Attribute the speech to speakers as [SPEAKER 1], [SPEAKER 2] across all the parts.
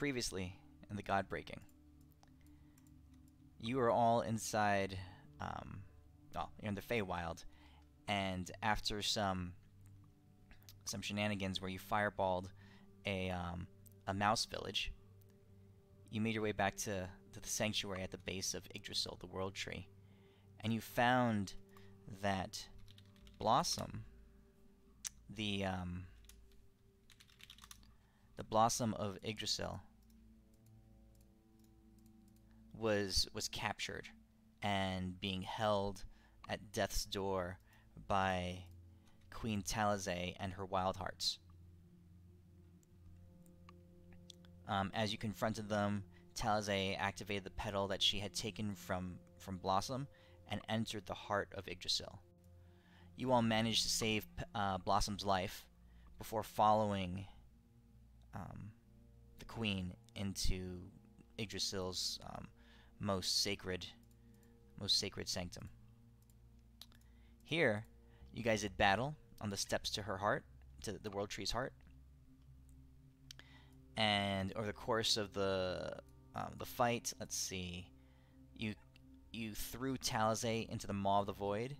[SPEAKER 1] Previously, in the God Breaking, you are all inside, well, you're in the Feywild, and after some shenanigans where you fireballed a mouse village, you made your way back to the sanctuary at the base of Yggdrasil, the World Tree, and you found that Blossom, the Blossom of Yggdrasil, was captured and being held at death's door by Queen Talazay and her Wild Hearts. As you confronted them, Talazay activated the petal that she had taken from Blossom and entered the heart of Yggdrasil. You all managed to save Blossom's life before following the Queen into Yggdrasil's most sacred sanctum. Here, you guys did battle on the steps to her heart, to the World Tree's heart, and over the course of the fight, let's see, you threw Talazay into the Maw of the Void.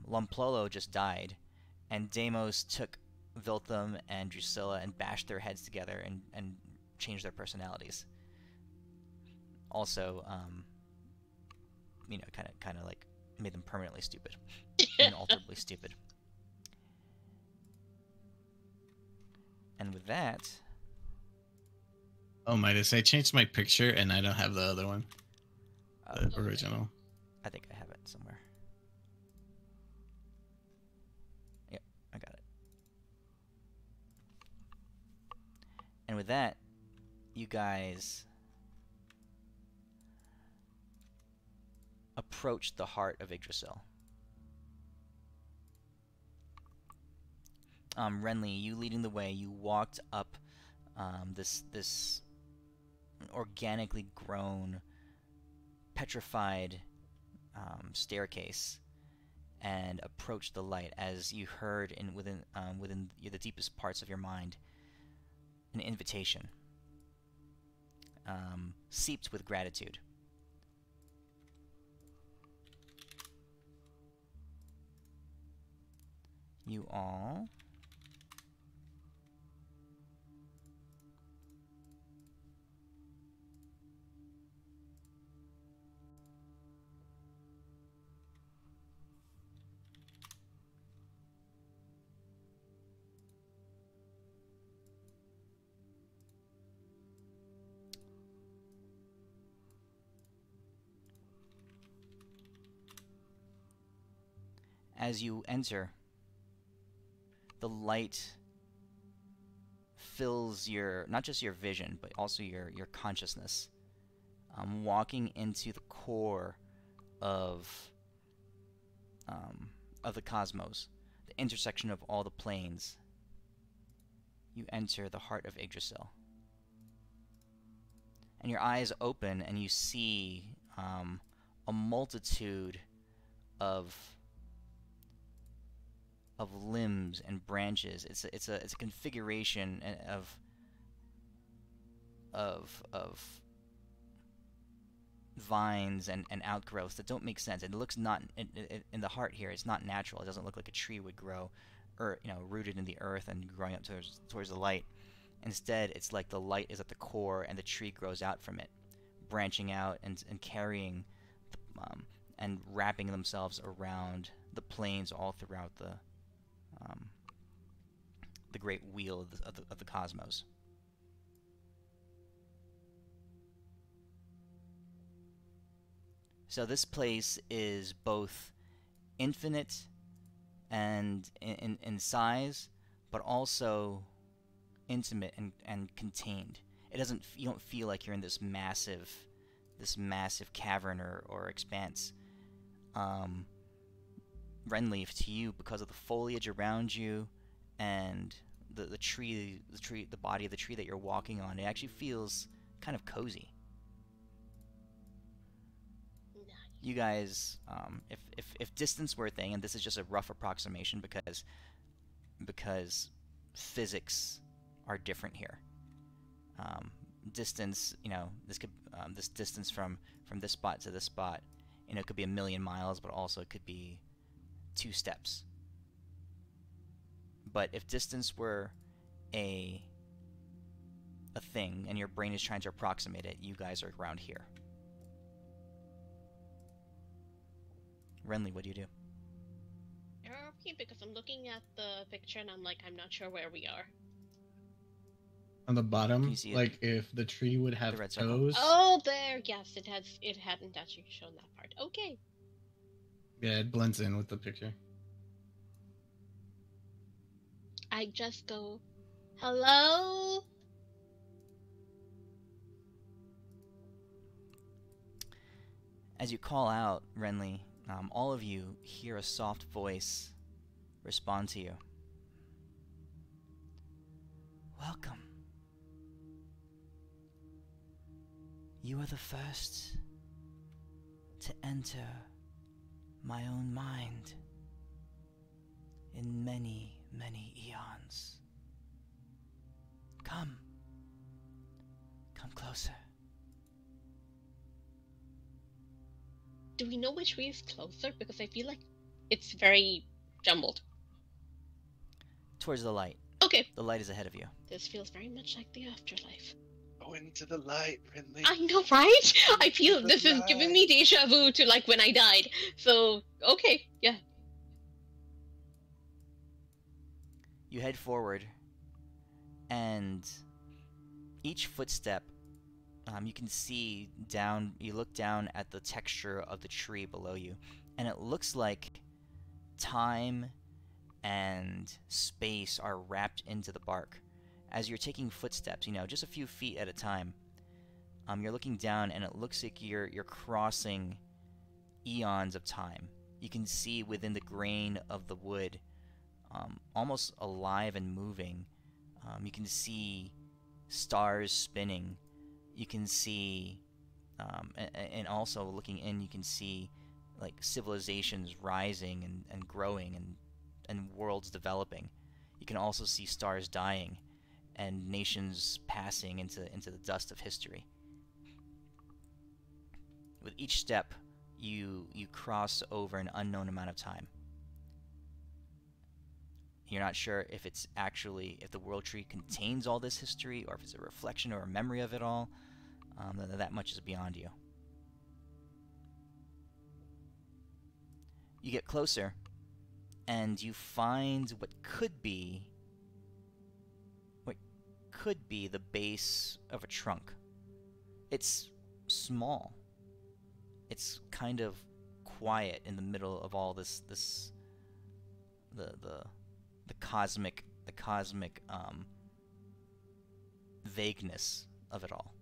[SPEAKER 1] Lumplolo just died, and Deimos took Viltham and Drusilla and bashed their heads together and changed their personalities. Also, you know, kind of like made them permanently stupid, unalterably stupid. And with that,
[SPEAKER 2] oh, Midas, I changed my picture and I don't have the other one, the
[SPEAKER 1] okay.
[SPEAKER 2] original.
[SPEAKER 1] I think I have it somewhere. Yep, I got it. And with that, you guys approached the heart of Yggdrasil. Renly, you leading the way, you walked up this organically grown, petrified staircase, and approached the light as you heard within the deepest parts of your mind an invitation, seeped with gratitude. You all as you enter, the light fills not just your vision, but also your consciousness. Walking into the core of the cosmos, the intersection of all the planes, you enter the heart of Yggdrasil. And your eyes open and you see a multitude of limbs and branches. It's a configuration of vines and outgrowths that don't make sense. It looks not in the heart here. It's not natural. It doesn't look like a tree would grow, or rooted in the earth and growing up towards the light. Instead, it's like the light is at the core and the tree grows out from it, branching out and carrying and wrapping themselves around the planes all throughout the great wheel of the cosmos. So this place is both infinite and in size, but also intimate and contained. You don't feel like you're in this massive cavern or expanse. Renleaf, to you, because of the foliage around you and the body of the tree that you're walking on, it actually feels kind of cozy. You guys, if distance were a thing, and this is just a rough approximation because physics are different here. um, distance. This distance from this spot to this spot. It could be a million miles, but also it could be 2 steps. But if distance were a thing, and your brain is trying to approximate it, you guys are around here. Renly, what do you do?
[SPEAKER 3] Okay, because I'm looking at the picture and I'm like, I'm not sure where we are.
[SPEAKER 2] On the bottom,
[SPEAKER 1] you see
[SPEAKER 2] like if the tree would have
[SPEAKER 1] red circle?
[SPEAKER 2] toes.
[SPEAKER 3] Oh, there. Yes, it hadn't actually shown that part. Okay.
[SPEAKER 2] Yeah, it blends in with the picture.
[SPEAKER 3] I just go, hello?
[SPEAKER 1] As you call out, Renly, all of you hear a soft voice respond to you. Welcome. You are the first to enter my own mind in many, many eons. Come. Come closer.
[SPEAKER 3] Do we know which way is closer? Because I feel like it's very jumbled.
[SPEAKER 1] Towards the light.
[SPEAKER 3] Okay.
[SPEAKER 1] The light is ahead of you.
[SPEAKER 3] This feels very much like the afterlife.
[SPEAKER 4] Go into the light, Renly.
[SPEAKER 3] I know, right? I feel this is giving me deja vu to like when I died. So, okay, yeah.
[SPEAKER 1] You head forward, and each footstep, you can see down, you look down at the texture of the tree below you, and it looks like time and space are wrapped into the bark. As you're taking footsteps, just a few feet at a time, you're looking down, and it looks like you're crossing eons of time. You can see within the grain of the wood, almost alive and moving. You can see stars spinning. You can see, and also looking in, you can see like civilizations rising and growing and worlds developing. You can also see stars dying and nations passing into the dust of history. With each step, you cross over an unknown amount of time. You're not sure if the world tree contains all this history, or if it's a reflection or a memory of it all. That much is beyond you. You get closer, and you find what could be the base of a trunk. It's small. It's kind of quiet in the middle of all the cosmic vagueness of it all.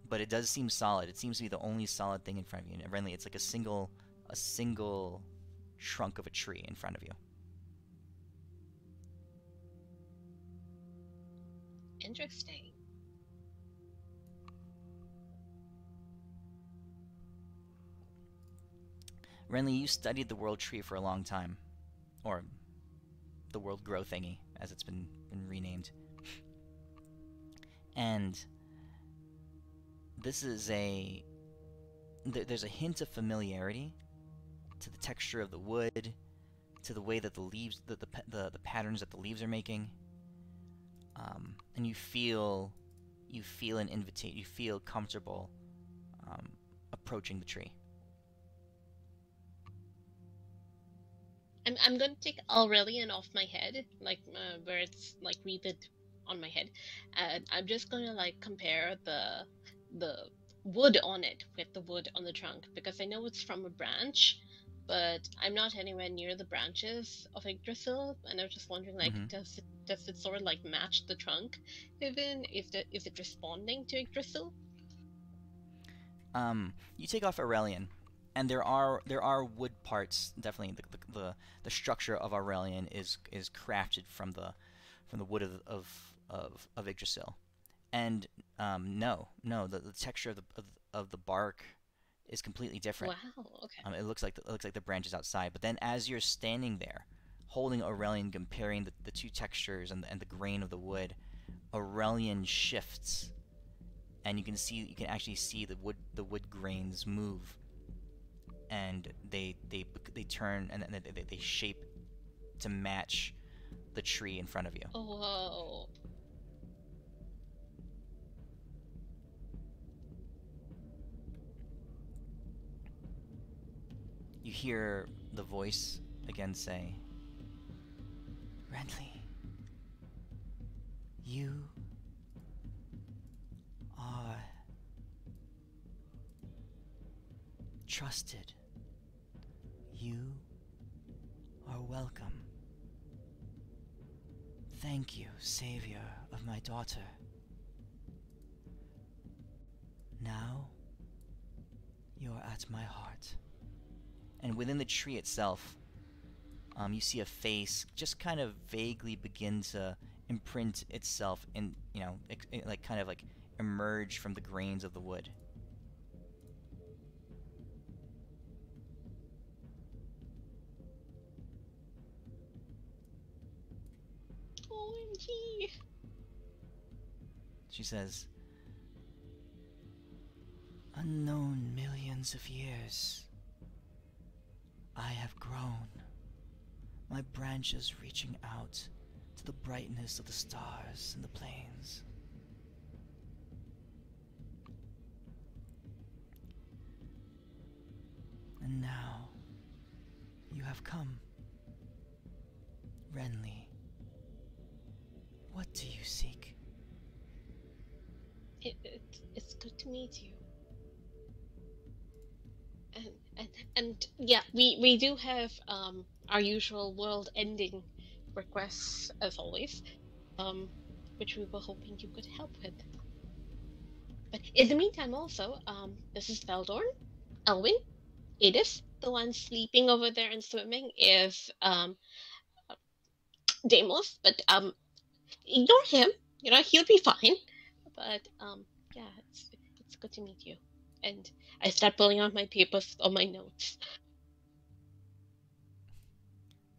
[SPEAKER 1] But it does seem solid. It seems to be the only solid thing in front of you. And Renly, it's like a single trunk of a tree in front of you.
[SPEAKER 3] Interesting.
[SPEAKER 1] Renly, you studied the world tree for a long time. Or the world grow thingy, as it's been renamed. And this is there's a hint of familiarity to the texture of the wood, to the way that the leaves, the patterns that the leaves are making. And you feel an invitation. You feel comfortable approaching the tree.
[SPEAKER 3] I'm going to take Aurelian off my head, like where it's like wreathed on my head, and I'm just going to like compare the wood on it with the wood on the trunk, because I know it's from a branch, but I'm not anywhere near the branches of Yggdrasil, and I was just wondering, like, does it sort of like match the trunk? Even is it responding to Yggdrasil?
[SPEAKER 1] You take off Aurelian, and there are wood parts. Definitely, the structure of Aurelian is crafted from the wood of Yggdrasil, and the texture of the bark is completely different.
[SPEAKER 3] Wow. Okay.
[SPEAKER 1] It looks like the branches outside. But then, as you're standing there, holding Aurelian, comparing the two textures and the grain of the wood, Aurelian shifts, and you can actually see the wood grains move, and they turn, and they shape to match the tree in front of you.
[SPEAKER 3] Whoa.
[SPEAKER 1] You hear the voice again say, Renly, you are trusted. You are welcome. Thank you, savior of my daughter. Now, you're at my heart. And within the tree itself, you see a face just kind of vaguely begin to imprint itself in, like kind of like emerge from the grains of the wood.
[SPEAKER 3] OMG.
[SPEAKER 1] She says, unknown millions of years, I have grown, my branches reaching out to the brightness of the stars and the plains. And now, you have come. Renly, what do you seek?
[SPEAKER 3] It's good to meet you. And yeah, we do have our usual world-ending requests as always, which we were hoping you could help with. But in the meantime, also, this is Veldorn, Elwyn, Edith, the one sleeping over there and swimming is Deimos, but ignore him. He'll be fine. But yeah, it's good to meet you. And I start pulling out my papers or my notes.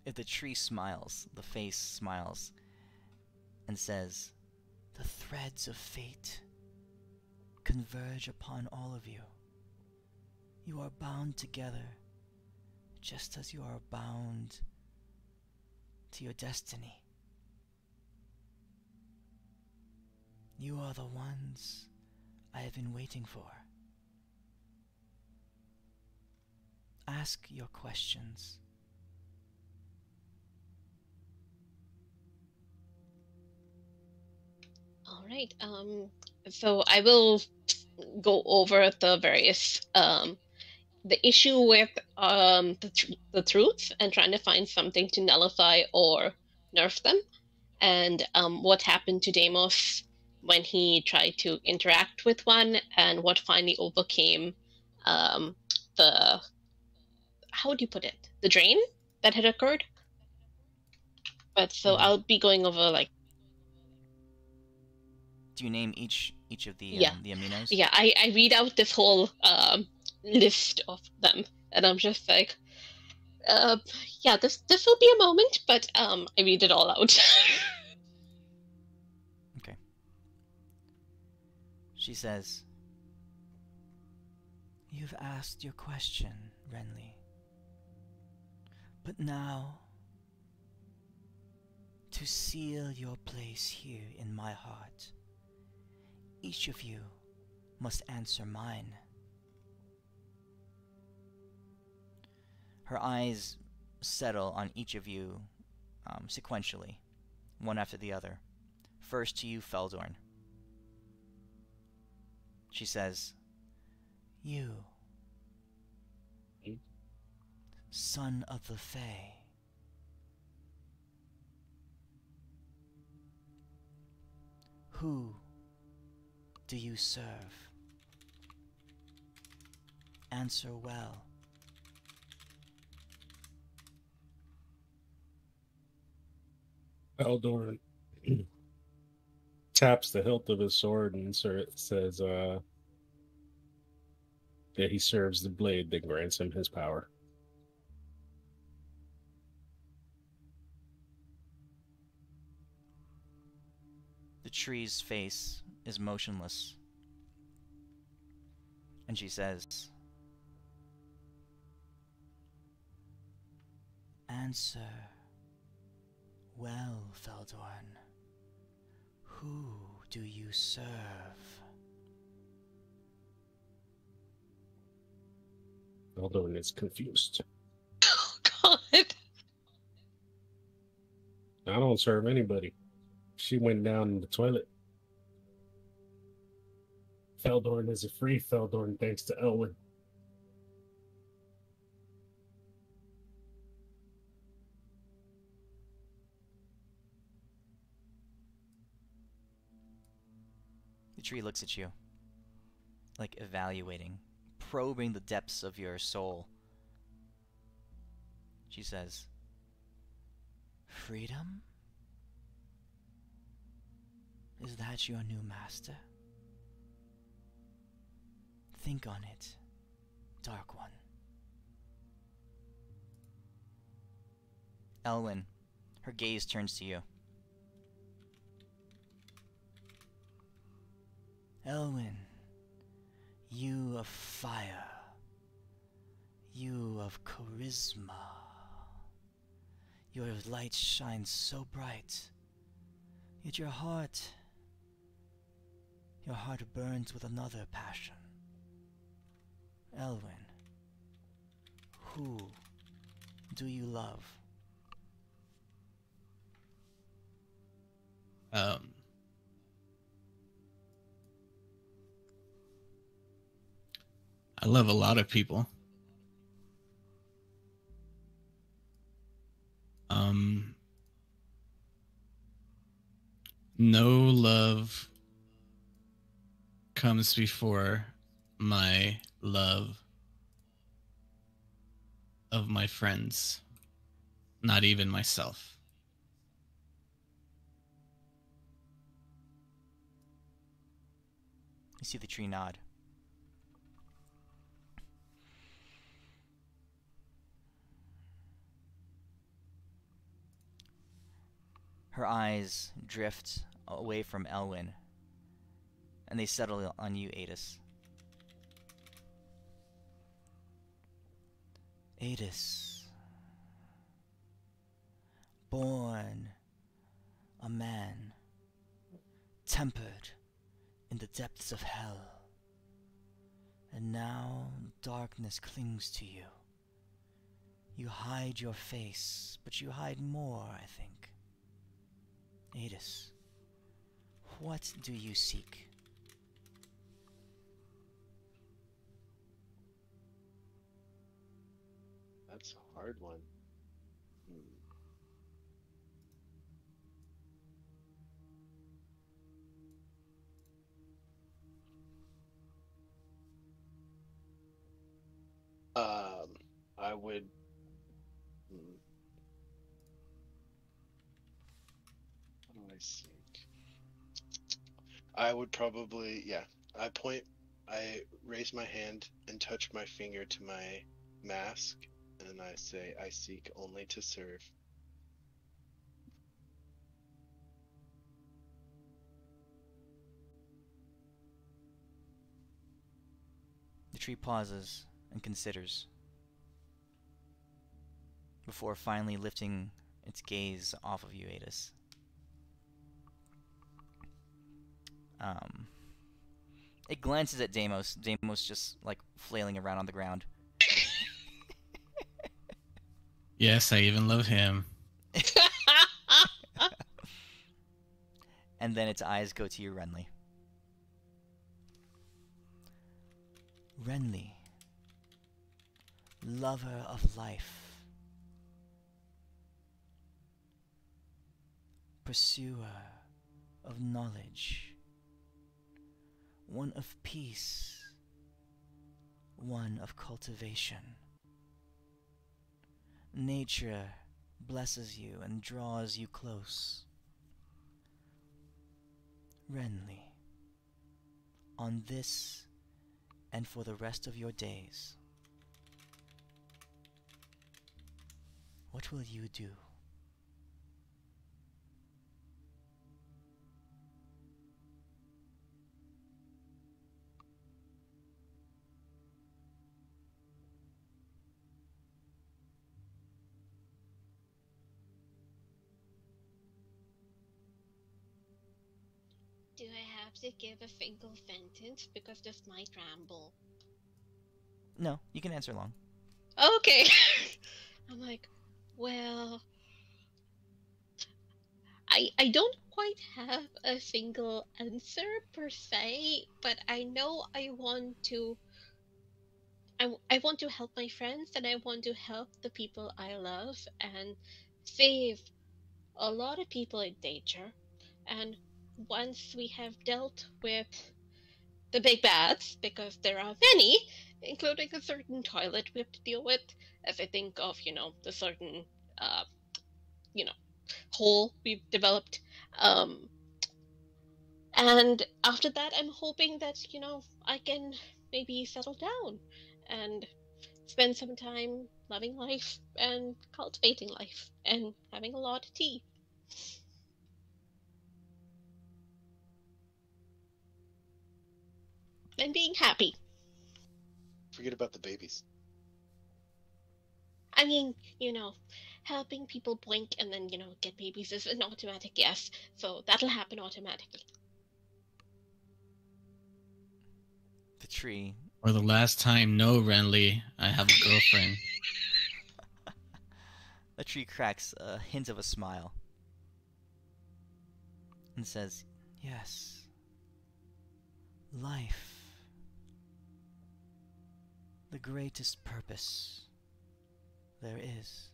[SPEAKER 1] If the tree smiles, the face smiles, and says, the threads of fate converge upon all of you. You are bound together, just as you are bound to your destiny. You are the ones I have been waiting for. Ask your questions.
[SPEAKER 3] All right. So I will go over the various the issue with the truth and trying to find something to nullify or nerf them, and what happened to Deimos when he tried to interact with one, and what finally overcame the, how would you put it, the drain that had occurred. But so I'll be going over like.
[SPEAKER 1] Do you name each of the the aminos?
[SPEAKER 3] Yeah, I read out this whole list of them, and I'm just like, yeah, this will be a moment, but I read it all out.
[SPEAKER 1] Okay. She says, you've asked your question, Renly. But now, to seal your place here in my heart, each of you must answer mine. Her eyes settle on each of you sequentially, one after the other. First to you, Feldorn. She says, you, son of the Fae, who do you serve? Answer well.
[SPEAKER 5] Eldorn taps the hilt of his sword and says that he serves the blade that grants him his power.
[SPEAKER 1] The tree's face is motionless. And she says, "Answer well, Feldorn. Who do you serve?"
[SPEAKER 5] Feldorn is confused.
[SPEAKER 3] Oh God.
[SPEAKER 5] I don't serve anybody. She went down in the toilet. Feldorn is a free Feldorn thanks to Elwyn.
[SPEAKER 1] The tree looks at you, like evaluating, probing the depths of your soul. She says, "Freedom? Is that your new master? Think on it, Dark One." Elwyn, her gaze turns to you. Elwyn, you of fire, you of charisma. Your light shines so bright, yet your heart burns with another passion. Elwyn, who do you love?
[SPEAKER 2] I love a lot of people. No love comes before my love of my friends, not even myself.
[SPEAKER 1] You see the tree nod. Her eyes drift away from Elwyn, and they settle on you, Adis. Adis, born a man, tempered in the depths of hell, and now darkness clings to you. You hide your face, but you hide more, I think. Adis, what do you seek?
[SPEAKER 4] That's a hard one. I would. What do I think? I would probably, yeah. I raise my hand and touch my finger to my mask, and I say, "I seek only to serve."
[SPEAKER 1] The tree pauses and considers, before finally lifting its gaze off of you, Adis. It glances at Deimos. Deimos just, like, flailing around on the ground.
[SPEAKER 2] Yes, I even love him.
[SPEAKER 1] And then its eyes go to you, Renly. Renly, lover of life, pursuer of knowledge, one of peace, one of cultivation. Nature blesses you and draws you close. Renly, on this and for the rest of your days, what will you do?
[SPEAKER 3] Do I have to give a single sentence because this might ramble?
[SPEAKER 1] No, you can answer long.
[SPEAKER 3] Okay. I'm like, well, I don't quite have a single answer per se, but I know I want to I want to help my friends and I want to help the people I love and save a lot of people in danger. And once we have dealt with the big bads, because there are many, including a certain toilet we have to deal with, as I think of, the certain, uh, you know, hole we've developed. And after that, I'm hoping that, I can maybe settle down and spend some time loving life and cultivating life and having a lot of tea. And being happy.
[SPEAKER 4] Forget about the babies.
[SPEAKER 3] I mean, helping people blink and then, get babies is an automatic yes. So that'll happen automatically.
[SPEAKER 1] The tree.
[SPEAKER 2] For the last time, no, Renly. I have a girlfriend.
[SPEAKER 1] The tree cracks a hint of a smile and says, "Yes, life. The greatest purpose there is."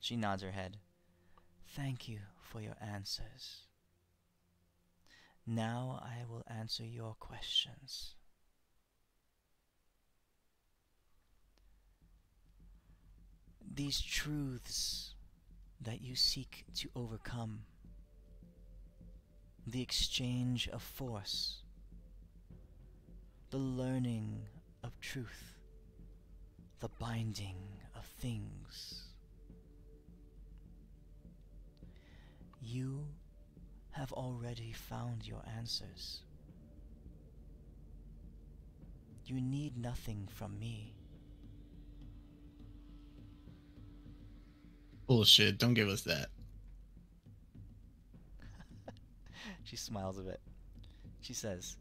[SPEAKER 1] She nods her head. "Thank you for your answers. Now I will answer your questions. These truths that you seek to overcome, the exchange of force, the learning of truth, the binding of things, you have already found your answers. You need nothing from me.
[SPEAKER 2] Bullshit, don't give us that.
[SPEAKER 1] She smiles a bit. She says,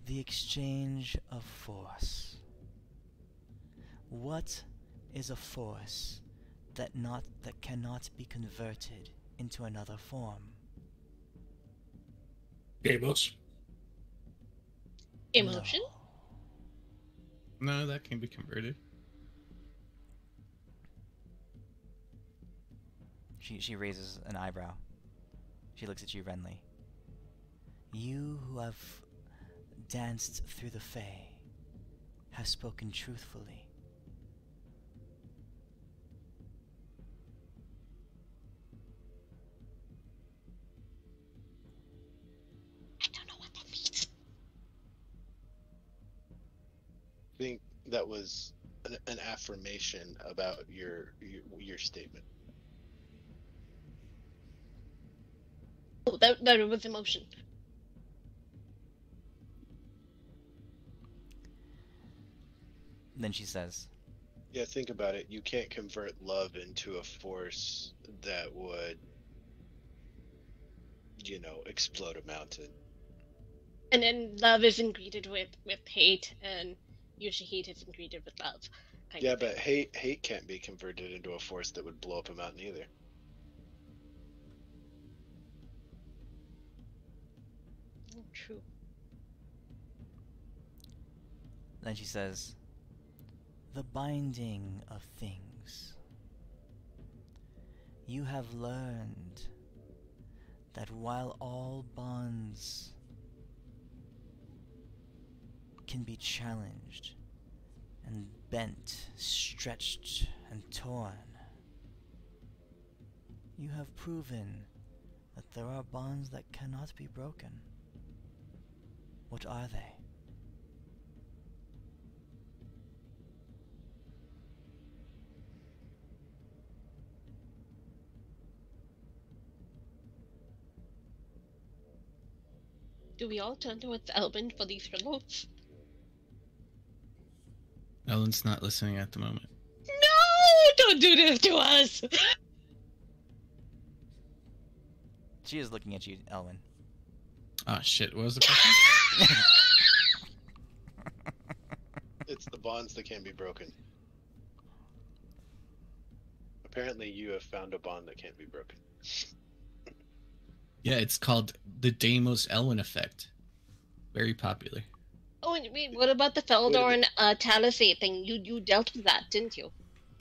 [SPEAKER 1] "The exchange of force. What is a force that cannot be converted into another form?"
[SPEAKER 5] Amos.
[SPEAKER 3] Emotion?
[SPEAKER 2] No, that can be converted.
[SPEAKER 1] She raises an eyebrow. She looks at you, Renly. "You who have danced through the Fae have spoken truthfully.
[SPEAKER 3] I don't know what that means.
[SPEAKER 4] I think that was an affirmation about your statement.
[SPEAKER 3] Oh, that was emotion.
[SPEAKER 1] Then she says,
[SPEAKER 4] Yeah, think about it. You can't convert love into a force that would, explode a mountain.
[SPEAKER 3] And then love isn't greeted with hate, and usually hate isn't greeted with love.
[SPEAKER 4] Yeah, but hate can't be converted into a force that would blow up a mountain either.
[SPEAKER 3] True.
[SPEAKER 1] Then she says, "The binding of things. You have learned that while all bonds can be challenged and bent, stretched, and torn, you have proven that there are bonds that cannot be broken. What are they?"
[SPEAKER 3] Do we all turn towards Elvin for these riddles?
[SPEAKER 2] Ellen's not listening at the moment.
[SPEAKER 3] No! Don't do this to us!
[SPEAKER 1] She is looking at you, Elwyn.
[SPEAKER 2] Oh shit! What was the question?
[SPEAKER 4] It's the bonds that can't be broken. Apparently, you have found a bond that can't be broken.
[SPEAKER 2] Yeah, it's called the Deimos Elwyn effect. Very popular.
[SPEAKER 3] Oh, and wait, what about the Feldorn Talisay thing? You dealt with that, didn't you?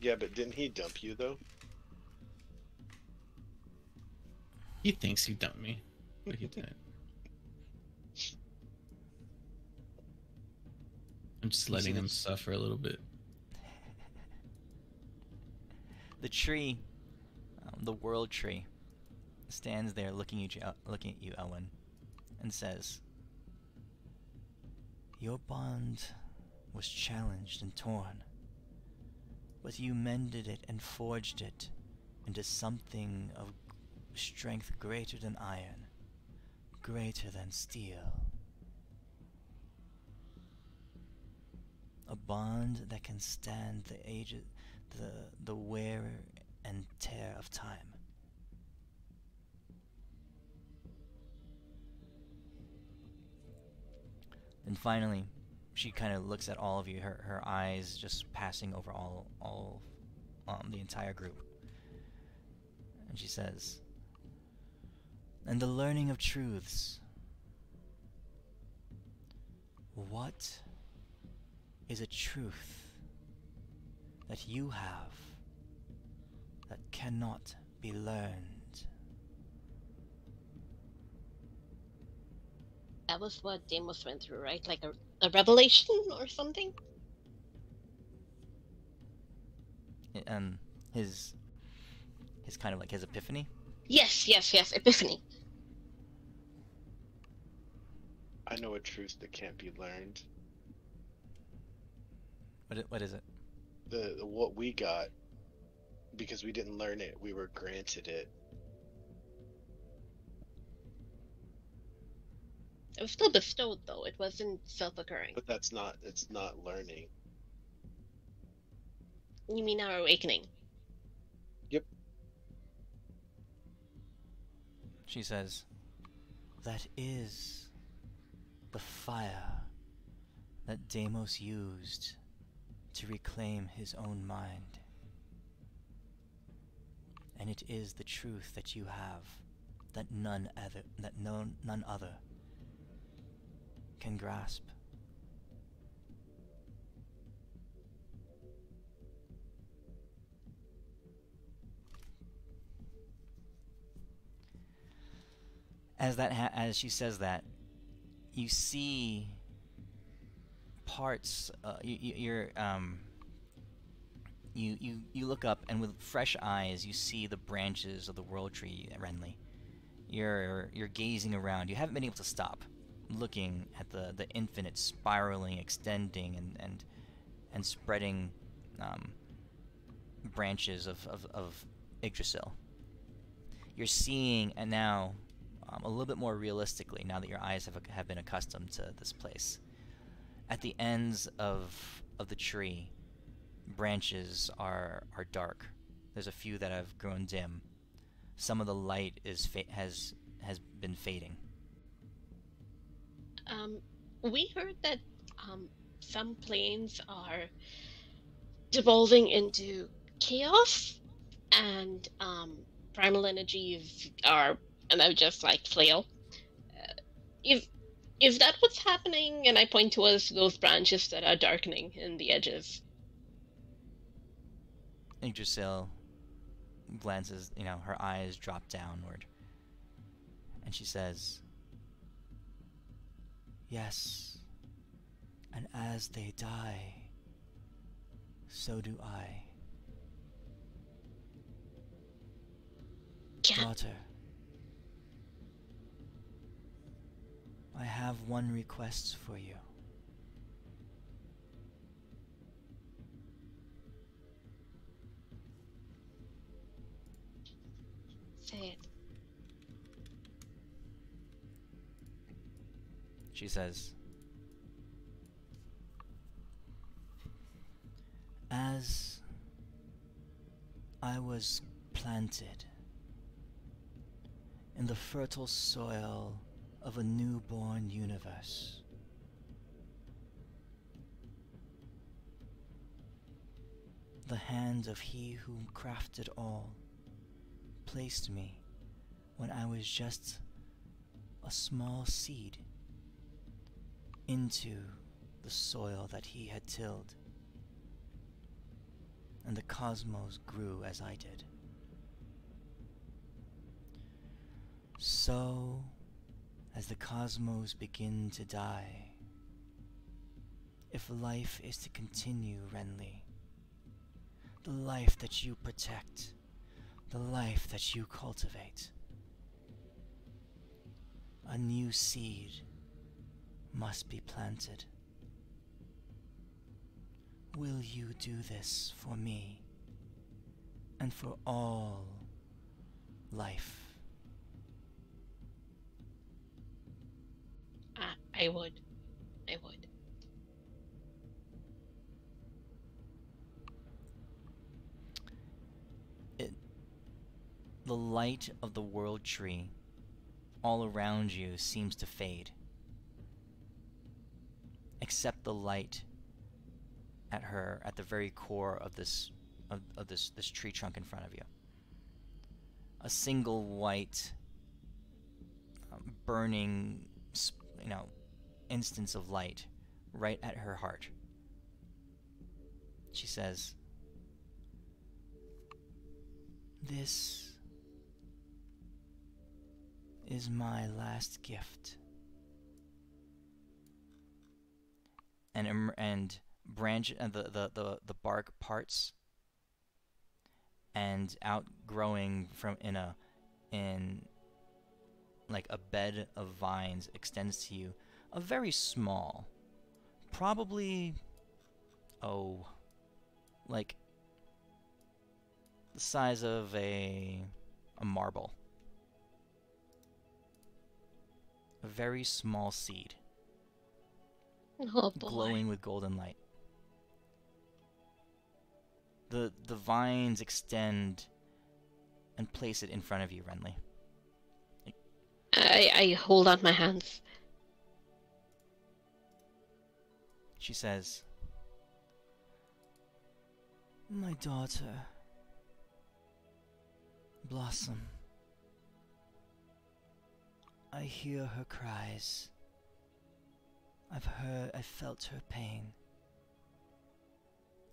[SPEAKER 4] Yeah, but didn't he dump you though?
[SPEAKER 2] He thinks he dumped me, but he didn't. I'm just letting him suffer a little bit.
[SPEAKER 1] The tree, the world tree, stands there looking at you, Elwyn, and says, "Your bond was challenged and torn, but you mended it and forged it into something of strength greater than iron, greater than steel. A bond that can stand the ages, the wear and tear of time." And finally, she kind of looks at all of you, her eyes just passing over all the entire group. And she says, "And the learning of truths. What is a truth that you have that cannot be learned?"
[SPEAKER 3] That was what Deimos went through, right? Like a revelation or something?
[SPEAKER 1] His kind of like his epiphany.
[SPEAKER 3] Yes, Epiphany.
[SPEAKER 4] I know a truth that can't be learned.
[SPEAKER 1] What is it?
[SPEAKER 4] The what we got, because we didn't learn it, we were granted it.
[SPEAKER 3] It was still bestowed, though. It wasn't self-occurring.
[SPEAKER 4] But it's not learning.
[SPEAKER 3] You mean our awakening?
[SPEAKER 4] Yep.
[SPEAKER 1] She says, "That is the fire that Deimos used to reclaim his own mind. And it is the truth that you have that none other can grasp." As she says that, you see parts. You look up, and with fresh eyes, you see the branches of the world tree, Renly. You're gazing around. You haven't been able to stop looking at the infinite spiraling, extending, and spreading branches of Yggdrasil. You're seeing, and now a little bit more realistically, now that your eyes have been accustomed to this place. At the ends of the tree, branches are dark. There's a few that have grown dim. Some of the light has been fading.
[SPEAKER 3] We heard that some planes are devolving into chaos, and primal energies are just like flail. If that what's happening, and I point towards those branches that are darkening in the edges.
[SPEAKER 1] Yggdrasil glances, her eyes drop downward, and she says, "Yes, and as they die, so do I. Daughter, I have one request for you."
[SPEAKER 3] Say it.
[SPEAKER 1] She says, "As I was planted in the fertile soil of a newborn universe. The hand of he who crafted all placed me when I was just a small seed into the soil that he had tilled, and the cosmos grew as I did. So, as the cosmos begin to die, if life is to continue, Renly, the life that you protect, the life that you cultivate, a new seed must be planted. Will you do this for me and for all life?
[SPEAKER 3] I would. I would.
[SPEAKER 1] The light of the world tree all around you seems to fade, except the light at the very core of this tree trunk in front of you. A single white burning, instance of light right at her heart. She says, "This is my last gift." And branch the bark parts, and outgrowing from in like a bed of vines extends to you a very small, probably like the size of a marble. A very small seed,
[SPEAKER 3] Oh boy.
[SPEAKER 1] glowing with golden light. The vines extend and place it in front of you, Renly.
[SPEAKER 3] I hold out my hands.
[SPEAKER 1] She says, "My daughter, Blossom. I hear her cries. I felt her pain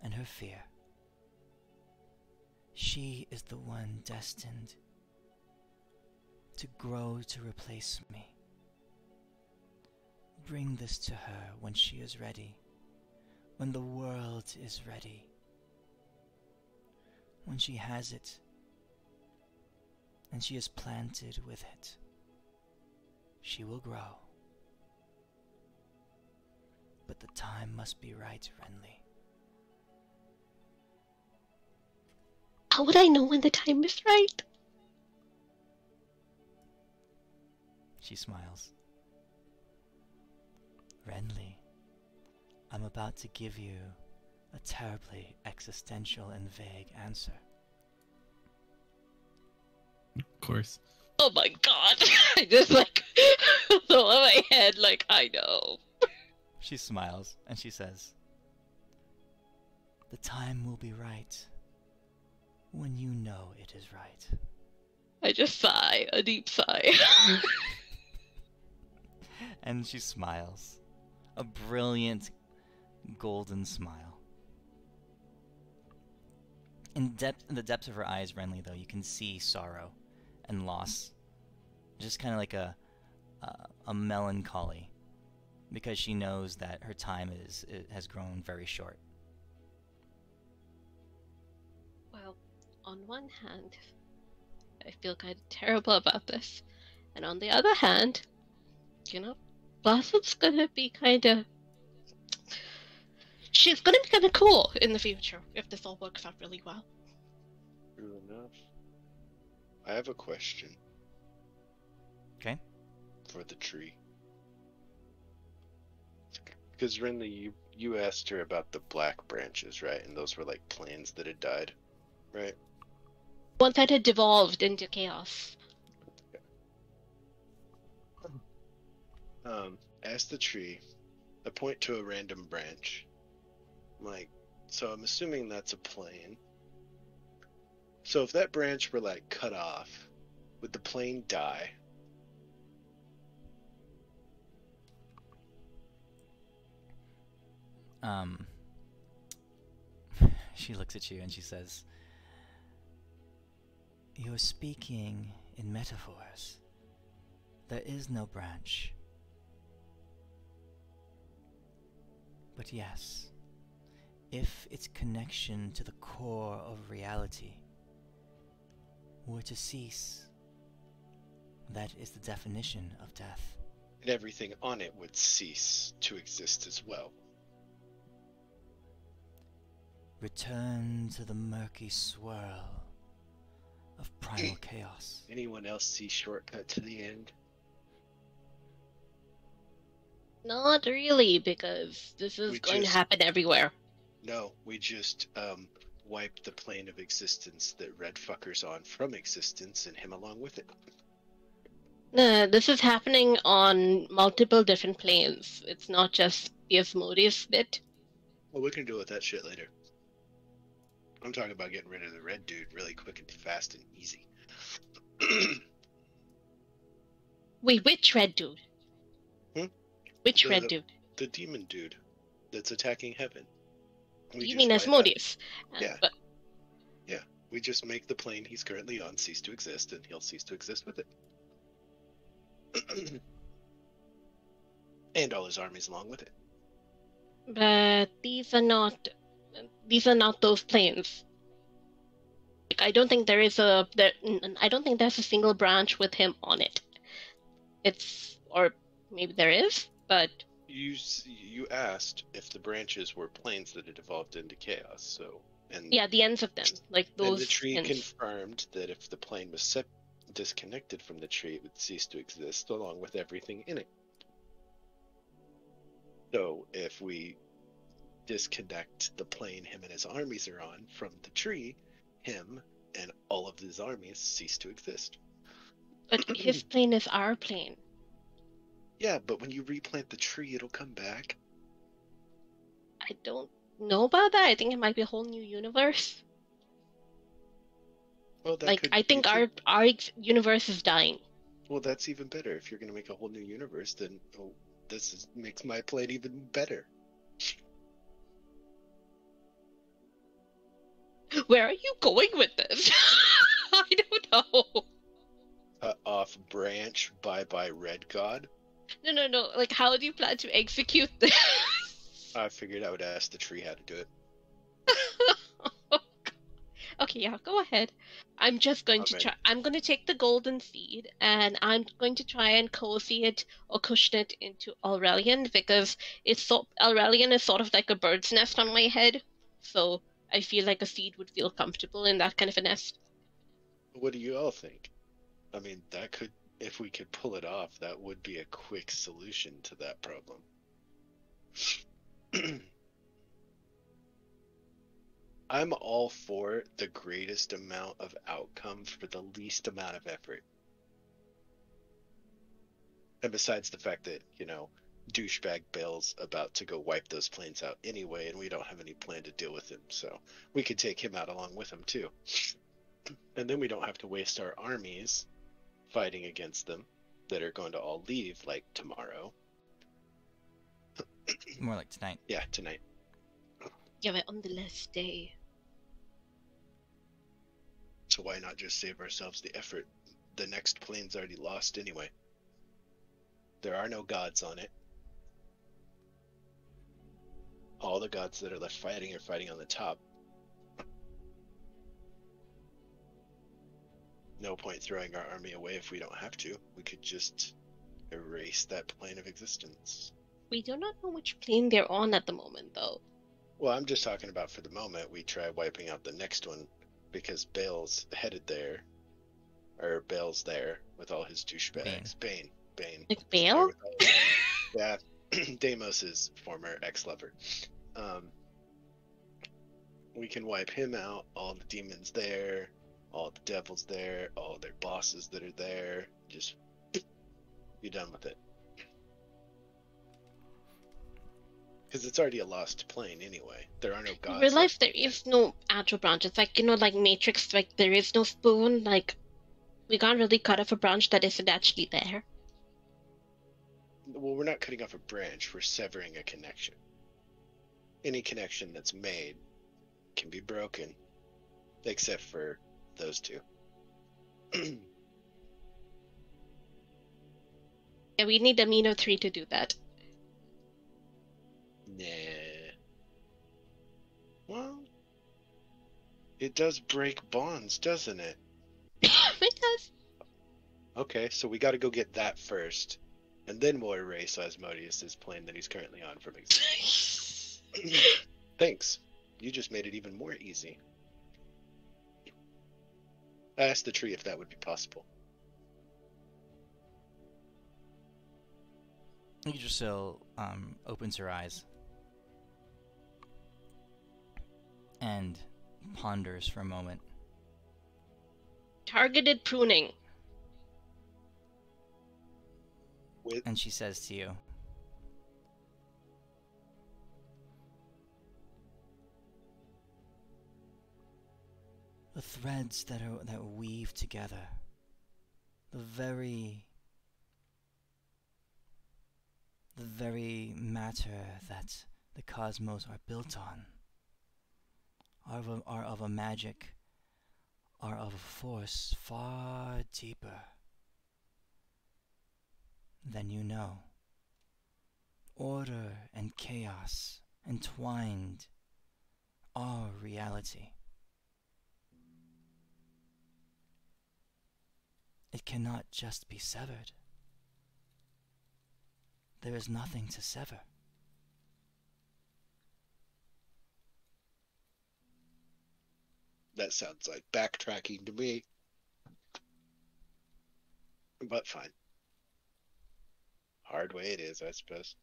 [SPEAKER 1] and her fear. She is the one destined to grow to replace me. Bring this to her when she is ready, when the world is ready. When she has it, and she is planted with it, she will grow. But the time must be right, Renly."
[SPEAKER 3] How would I know when the time is right?
[SPEAKER 1] She smiles. "Renly, I'm about to give you a terribly existential and vague answer."
[SPEAKER 2] Of course.
[SPEAKER 3] Oh my god! I just throw my head like I know.
[SPEAKER 1] She smiles and she says, "The time will be right when you know it is right."
[SPEAKER 3] I just sigh, a deep sigh.
[SPEAKER 1] And she smiles. A brilliant golden smile. In the depths of her eyes, Renly, though, you can see sorrow and loss. Just kind of like a melancholy, because she knows that her time has grown very short.
[SPEAKER 3] Well, on one hand, I feel kind of terrible about this. And on the other hand, Blossom's gonna be she's gonna be kind of cool in the future if this all works out really well.
[SPEAKER 4] True enough. I have a question.
[SPEAKER 1] Okay.
[SPEAKER 4] For the tree. Because Renly, you asked her about the black branches, right? And those were like planes that had died, right?
[SPEAKER 3] Once that had devolved into chaos.
[SPEAKER 4] As the tree, I point to a random branch. I'm like, so I'm assuming that's a plane. So if that branch were like cut off, would the plane die?
[SPEAKER 1] Um, she looks at you and she says, "You're speaking in metaphors. There is no branch. But yes, if its connection to the core of reality were to cease, that is the definition of death.
[SPEAKER 4] And everything on it would cease to exist as well.
[SPEAKER 1] Return to the murky swirl of primal chaos."
[SPEAKER 4] Anyone else see Shortcut to the End?
[SPEAKER 3] Not really, because this is
[SPEAKER 4] We
[SPEAKER 3] going to
[SPEAKER 4] just-
[SPEAKER 3] happen everywhere.
[SPEAKER 4] No, we just wiped the plane of existence that Red Fucker's on from existence and him along with it.
[SPEAKER 3] This is happening on multiple different planes. It's not just the Asmodeus bit.
[SPEAKER 4] Well, we can deal with that shit later. I'm talking about getting rid of the red dude really quick and fast and easy.
[SPEAKER 3] Wait, which red dude?
[SPEAKER 4] Hmm?
[SPEAKER 3] Which
[SPEAKER 4] The-
[SPEAKER 3] red dude?
[SPEAKER 4] The demon dude that's attacking heaven. We
[SPEAKER 3] You
[SPEAKER 4] just
[SPEAKER 3] mean
[SPEAKER 4] wipe out-
[SPEAKER 3] Asmodeus?
[SPEAKER 4] Yeah.
[SPEAKER 3] But
[SPEAKER 4] We just make the plane he's currently on cease to exist, and he'll cease to exist with it. And all his armies along with it.
[SPEAKER 3] but these are not those planes. Like, I don't think there's a single branch with him on it. Or maybe there is, but
[SPEAKER 4] You asked if the branches were planes that had evolved into chaos, so
[SPEAKER 3] yeah, the ends of them, like
[SPEAKER 4] and
[SPEAKER 3] those
[SPEAKER 4] the tree
[SPEAKER 3] ends.
[SPEAKER 4] confirmed that if the plane was disconnected from the tree, it would cease to exist along with everything in it. So if we disconnect the plane him and his armies are on from the tree, him and all of his armies cease to exist.
[SPEAKER 3] But his plane is our plane.
[SPEAKER 4] Yeah, but when you replant the tree, it'll come back.
[SPEAKER 3] I don't know about that. I think it might be a whole new universe.
[SPEAKER 4] Well, that
[SPEAKER 3] Like,
[SPEAKER 4] could
[SPEAKER 3] I think
[SPEAKER 4] be too.
[SPEAKER 3] our universe is dying.
[SPEAKER 4] Well, that's even better. If you're going to make a whole new universe, then makes my plane even better.
[SPEAKER 3] Where are you going with this? I don't know.
[SPEAKER 4] Cut off branch, bye-bye red god.
[SPEAKER 3] No. Like, how do you plan to execute this?
[SPEAKER 4] I figured I would ask the tree how to do it.
[SPEAKER 3] Okay, yeah, go ahead. I'm just going to
[SPEAKER 4] Okay.
[SPEAKER 3] try. I'm going to take the golden seed and I'm going to try and cozy it or cushion it into Aurelian because Aurelian is sort of like a bird's nest on my head. So I feel like a seed would feel comfortable in that kind of a nest.
[SPEAKER 4] What do you all think? I mean, if we could pull it off, that would be a quick solution to that problem. I'm all for the greatest amount of outcome for the least amount of effort. And besides the fact that, douchebag Bale's about to go wipe those planes out anyway, and we don't have any plan to deal with him, so we could take him out along with him too. And then we don't have to waste our armies fighting against them that are going to all leave like tomorrow.
[SPEAKER 1] More like tonight.
[SPEAKER 4] Yeah, tonight.
[SPEAKER 3] Yeah, but on the last day.
[SPEAKER 4] So why not just save ourselves the effort? The next plane's already lost anyway. There are no gods on it. All the gods that are left fighting are fighting on the top. No point throwing our army away if we don't have to. We could just erase that plane of existence.
[SPEAKER 3] We do not know which plane they're on at the moment, though.
[SPEAKER 4] Well, I'm just talking about for the moment. We try wiping out the next one because Bale's headed there. Or Bale's there with all his douchebags. Bane.
[SPEAKER 3] Like
[SPEAKER 4] There
[SPEAKER 3] Bale?
[SPEAKER 4] with all- Yeah, Deimos' former ex-lover. We can wipe him out, all the demons there, all the devils there, all their bosses that are there. Just be done with it. Because it's already a lost plane anyway. There are no
[SPEAKER 3] In
[SPEAKER 4] gods.
[SPEAKER 3] real life,
[SPEAKER 4] left.
[SPEAKER 3] there is no actual branch. It's like, like Matrix, like there is no spoon. Like, we can't really cut off a branch that isn't actually there.
[SPEAKER 4] Well, we're not cutting off a branch. We're severing a connection. Any connection that's made can be broken, except for those two.
[SPEAKER 3] Yeah, we need amino 3 to do that.
[SPEAKER 4] Nah. Well, it does break bonds, doesn't it?
[SPEAKER 3] It does.
[SPEAKER 4] Okay, so we got to go get that first, and then we'll erase Asmodeus's plane that he's currently on from existence. Thanks. You just made it even more easy. I asked the tree if that would be possible.
[SPEAKER 1] Yggdrasil opens her eyes and ponders for a moment.
[SPEAKER 3] Targeted pruning.
[SPEAKER 1] And she says to you, the threads that weave together, the very matter that the cosmos are built on, are of a magic, are of a force far deeper than you know. Order and chaos entwined are reality. It cannot just be severed. There is nothing to sever.
[SPEAKER 4] That sounds like backtracking to me. But fine. Hard way it is, I suppose.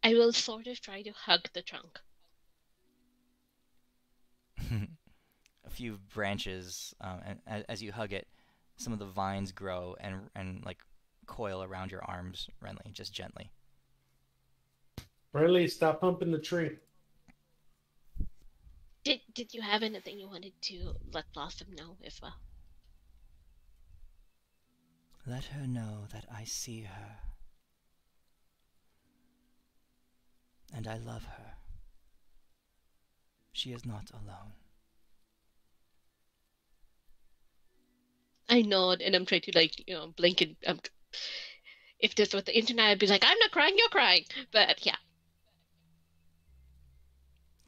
[SPEAKER 3] I will sort of try to hug the trunk.
[SPEAKER 1] A few branches, and as you hug it, some of the vines grow and like coil around your arms, Renly, just gently.
[SPEAKER 5] Renly, stop pumping the tree.
[SPEAKER 3] Did you have anything you wanted to let Blossom know as well?
[SPEAKER 1] Let her know that I see her, and I love her. She is not alone.
[SPEAKER 3] I nod and I'm trying to blink and if this was the internet, I'd be like, I'm not crying, you're crying. But yeah.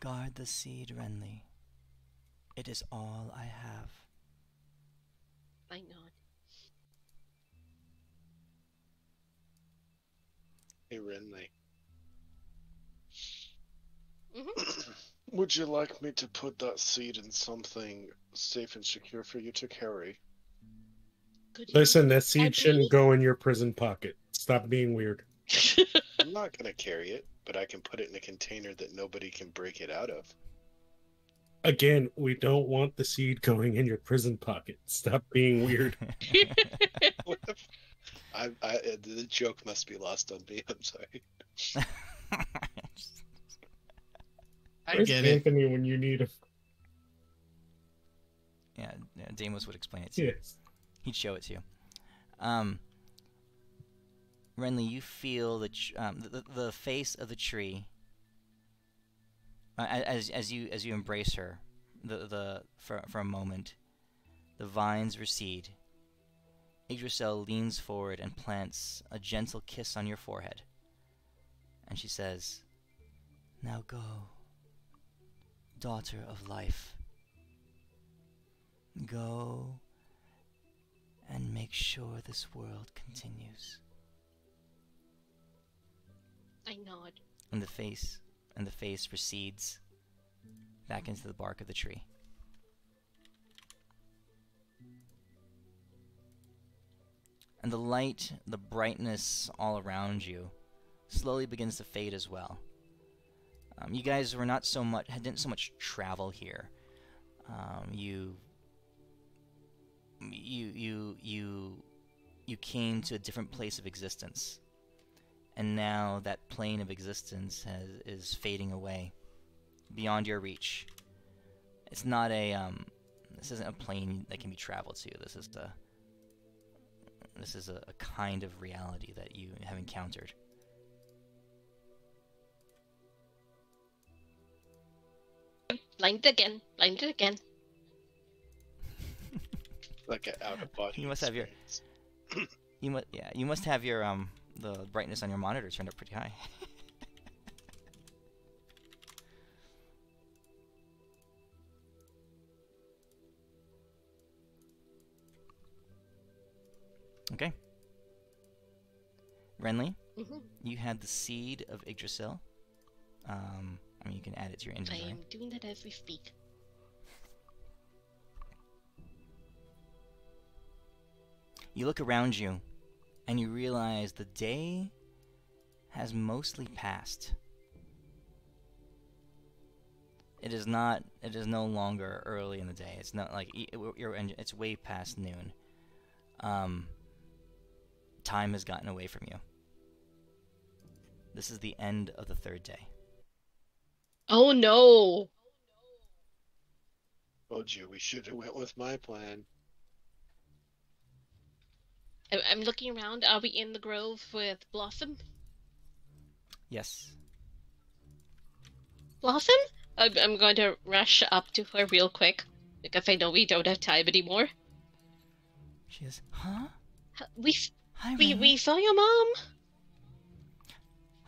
[SPEAKER 1] Guard the seed, Renly. It is all I have.
[SPEAKER 3] I nod.
[SPEAKER 4] Hey, Renly.
[SPEAKER 3] Mm-hmm.
[SPEAKER 4] Would you like me to put that seed in something safe and secure for you to carry?
[SPEAKER 5] Listen, that seed shouldn't go in your prison pocket. Stop being weird.
[SPEAKER 4] I'm not going to carry it, but I can put it in a container that nobody can break it out of.
[SPEAKER 5] Again, we don't want the seed going in your prison pocket. Stop being weird.
[SPEAKER 4] The joke must be lost on me. I'm sorry.
[SPEAKER 2] I
[SPEAKER 5] Where's
[SPEAKER 2] get it.
[SPEAKER 5] Anthony when you need him?
[SPEAKER 1] Yeah, Deimos would explain it to you.
[SPEAKER 5] Yes.
[SPEAKER 1] He'd show it to you. Renly, you feel the face of the tree as you embrace her. For a moment, the vines recede. Yggdrasil leans forward and plants a gentle kiss on your forehead, and she says, "Now go, daughter of life. Go and make sure this world continues."
[SPEAKER 3] I nod.
[SPEAKER 1] And the face recedes back into the bark of the tree. And the light, the brightness all around you slowly begins to fade as well. You guys were didn't so much travel here. You you came to a different place of existence. And now that plane of existence is fading away, beyond your reach. It's not a this isn't a plane that can be traveled to. This is a kind of reality that you have encountered.
[SPEAKER 3] Blinded again. Blinded again.
[SPEAKER 4] Like an out of body.
[SPEAKER 1] You must have your you must have your the brightness on your monitor turned up pretty high. Okay. Renly,
[SPEAKER 3] Mm-hmm.
[SPEAKER 1] you had the seed of Yggdrasil. I mean, you can add it to your
[SPEAKER 3] I
[SPEAKER 1] inventory.
[SPEAKER 3] am doing that as we speak.
[SPEAKER 1] You look around you, and you realize the day has mostly passed. It is not. It is no longer early in the day. It's not like it's way past noon. Time has gotten away from you. This is the end of the third day.
[SPEAKER 3] Oh no!
[SPEAKER 4] Told you we should have went with my plan.
[SPEAKER 3] I'm looking around. Are we in the grove with Blossom?
[SPEAKER 1] Yes.
[SPEAKER 3] Blossom? I'm going to rush up to her real quick because I know we don't have time anymore.
[SPEAKER 1] She is. Huh?
[SPEAKER 3] We
[SPEAKER 1] Hi,
[SPEAKER 3] we
[SPEAKER 1] Renly.
[SPEAKER 3] we saw your mom,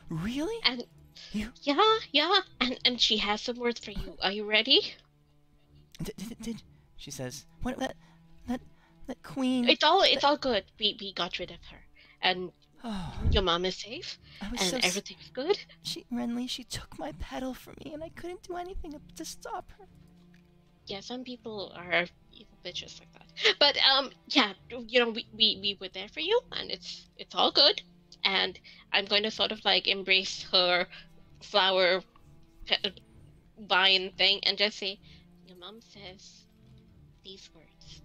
[SPEAKER 1] Really?
[SPEAKER 3] and
[SPEAKER 1] You
[SPEAKER 3] yeah, and she has some words for you. Are you ready?
[SPEAKER 1] did she says? What that queen?
[SPEAKER 3] It's all good. We got rid of her, and
[SPEAKER 1] Oh,
[SPEAKER 3] your mom is safe,
[SPEAKER 1] I was
[SPEAKER 3] and
[SPEAKER 1] so.
[SPEAKER 3] everything's good.
[SPEAKER 1] Renly, she took my petal from me, and I couldn't do anything to stop her.
[SPEAKER 3] Yeah, some people are evil bitches like that. But yeah, you know, we were there for you, and it's all good. And I'm going to sort of like embrace her flower vine thing and just say, your mom says these words.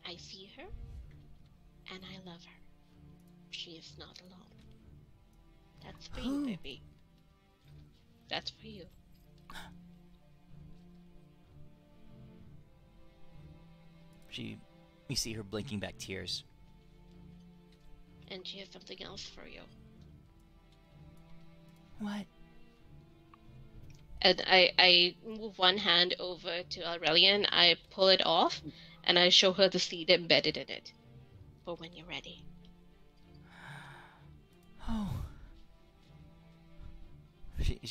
[SPEAKER 3] I see her, and I love her. She is not alone. That's for you,
[SPEAKER 1] Who?
[SPEAKER 3] baby. That's for you.
[SPEAKER 1] You see her blinking back tears.
[SPEAKER 3] And she has something else for you.
[SPEAKER 1] What?
[SPEAKER 3] And I move one hand over to Aurelian, I pull it off, and I show her the seed embedded in it. For when you're ready.
[SPEAKER 1] Oh.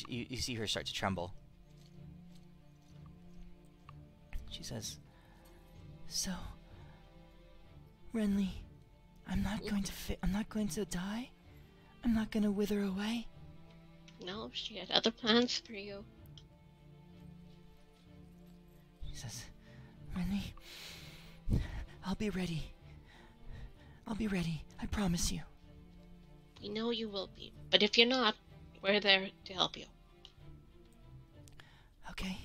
[SPEAKER 1] You see her start to tremble. She says, "So, Renly, I'm not going to I'm not going to die. I'm not going to wither away."
[SPEAKER 3] No, she had other plans for you.
[SPEAKER 1] She says, "Renly, I'll be ready. I'll be ready. I promise you."
[SPEAKER 3] We know you will be, but if you're not, we're there to help you.
[SPEAKER 1] Okay.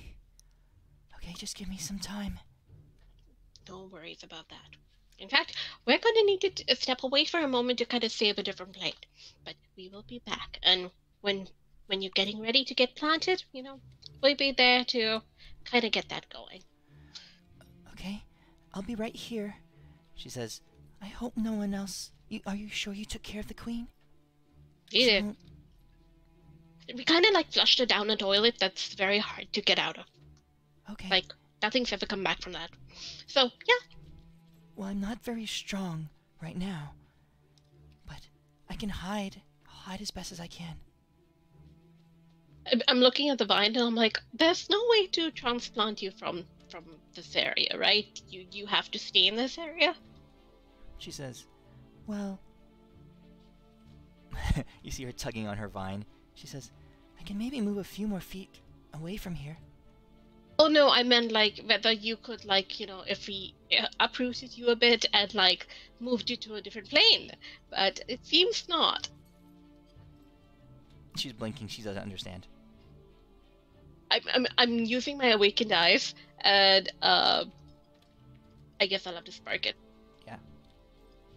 [SPEAKER 1] Okay, just give me some time.
[SPEAKER 3] No worries about that. In fact, we're going to need to step away for a moment to kind of save a different plate. But we will be back, and when you're getting ready to get planted, you know, we'll be there to kind of get that going.
[SPEAKER 1] Okay, I'll be right here. She says, "I hope no one else. Are you sure you took care of the queen?"
[SPEAKER 3] We
[SPEAKER 1] She
[SPEAKER 3] did.
[SPEAKER 1] won't-
[SPEAKER 3] We kind of like flushed her down a toilet that's very hard to get out of.
[SPEAKER 1] Okay.
[SPEAKER 3] Like, nothing's ever come back from that. So, yeah.
[SPEAKER 1] Well, I'm not very strong right now, but I can hide. I'll hide as best as I can.
[SPEAKER 3] I'm looking at the vine and I'm like, there's no way to transplant you from this area, right? You have to stay in this area?
[SPEAKER 1] She says, "Well," you see her tugging on her vine. She says, "I can maybe move a few more feet away from here."
[SPEAKER 3] Oh no, I meant like whether you could like, you know, if we uprooted you a bit and like moved you to a different plane. But it seems not.
[SPEAKER 1] She's blinking. She doesn't understand.
[SPEAKER 3] I'm using my awakened eyes, and I guess I'll have to spark it.
[SPEAKER 1] Yeah.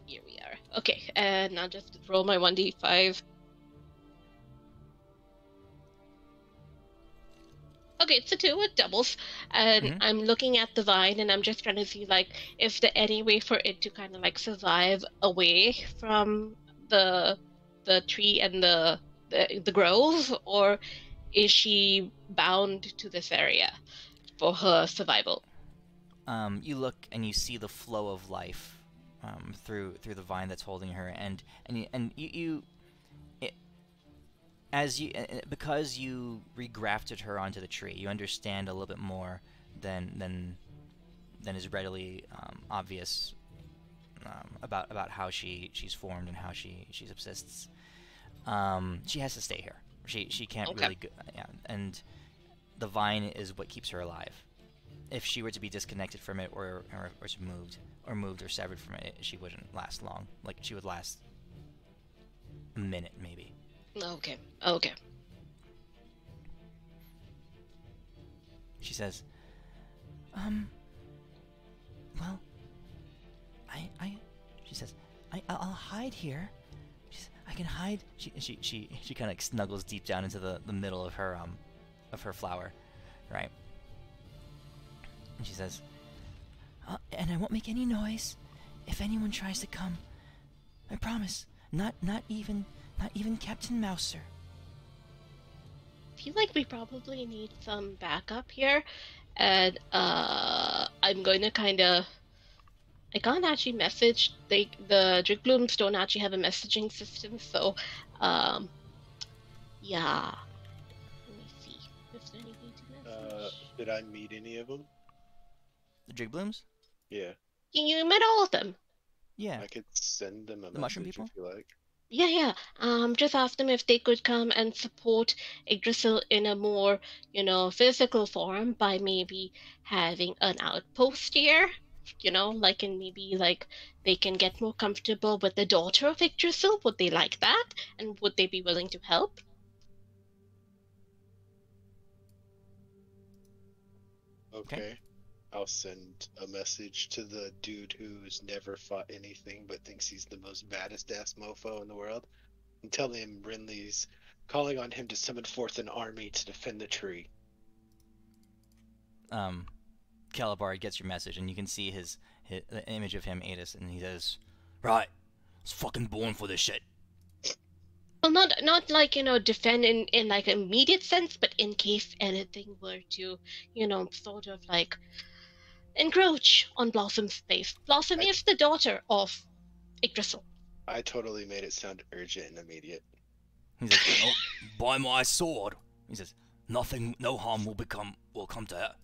[SPEAKER 3] Here we are. Okay, and I'll just roll my 1d5. Okay, it's a 2, it doubles. And
[SPEAKER 1] Mhm.
[SPEAKER 3] I'm looking at the vine and I'm just trying to see, like, is there any way for it to kind of, like, survive away from the tree and the grove? Or is she bound to this area for her survival?
[SPEAKER 1] You look and you see the flow of life through the vine that's holding her, and it, as you because you regrafted her onto the tree, you understand a little bit more than is readily obvious about how she's formed and how she subsists. She has to stay here. She can't
[SPEAKER 3] Okay.
[SPEAKER 1] really go, yeah, and the vine is what keeps her alive. If she were to be disconnected from it or moved or severed from it, she wouldn't last long. Like, she would last a minute maybe.
[SPEAKER 3] Okay. Okay.
[SPEAKER 1] She says, well, she says, I'll hide here. I can hide. She kind of like snuggles deep down into the middle of her flower, right? And she says, and I won't make any noise if anyone tries to come. I promise. Not even Captain Mouser.
[SPEAKER 3] I feel like we probably need some backup here, and I'm going to kind of. I can't actually message. The Drigblooms don't actually have a messaging system, so yeah. Let me see if there's anything to message.
[SPEAKER 4] Did I meet any of them?
[SPEAKER 1] The Drigblooms?
[SPEAKER 4] Yeah,
[SPEAKER 3] You met all of them.
[SPEAKER 1] Yeah.
[SPEAKER 4] I could send them a
[SPEAKER 1] The mushroom
[SPEAKER 4] message
[SPEAKER 1] people?
[SPEAKER 4] if you like.
[SPEAKER 3] Yeah. Just ask them if they could come and support Yggdrasil in a more, physical form by maybe having an outpost here. Like, and maybe like they can get more comfortable with the daughter of Yggdrasil. Would they like that? And would they be willing to help?
[SPEAKER 4] Okay. I'll send a message to the dude who's never fought anything but thinks he's the most baddest ass mofo in the world, and tell him Brinley's calling on him to summon forth an army to defend the tree.
[SPEAKER 1] Calabar gets your message, and you can see the image of him, Adis, and he says, "Right, I was fucking born for this shit."
[SPEAKER 3] Well, not like, defend in like an immediate sense, but in case anything were to, sort of like encroach on Blossom's space. Blossom is the daughter of Yggdrasil.
[SPEAKER 4] I totally made it sound urgent and immediate.
[SPEAKER 1] He says, "Oh, by my sword," he says, no harm will come to her."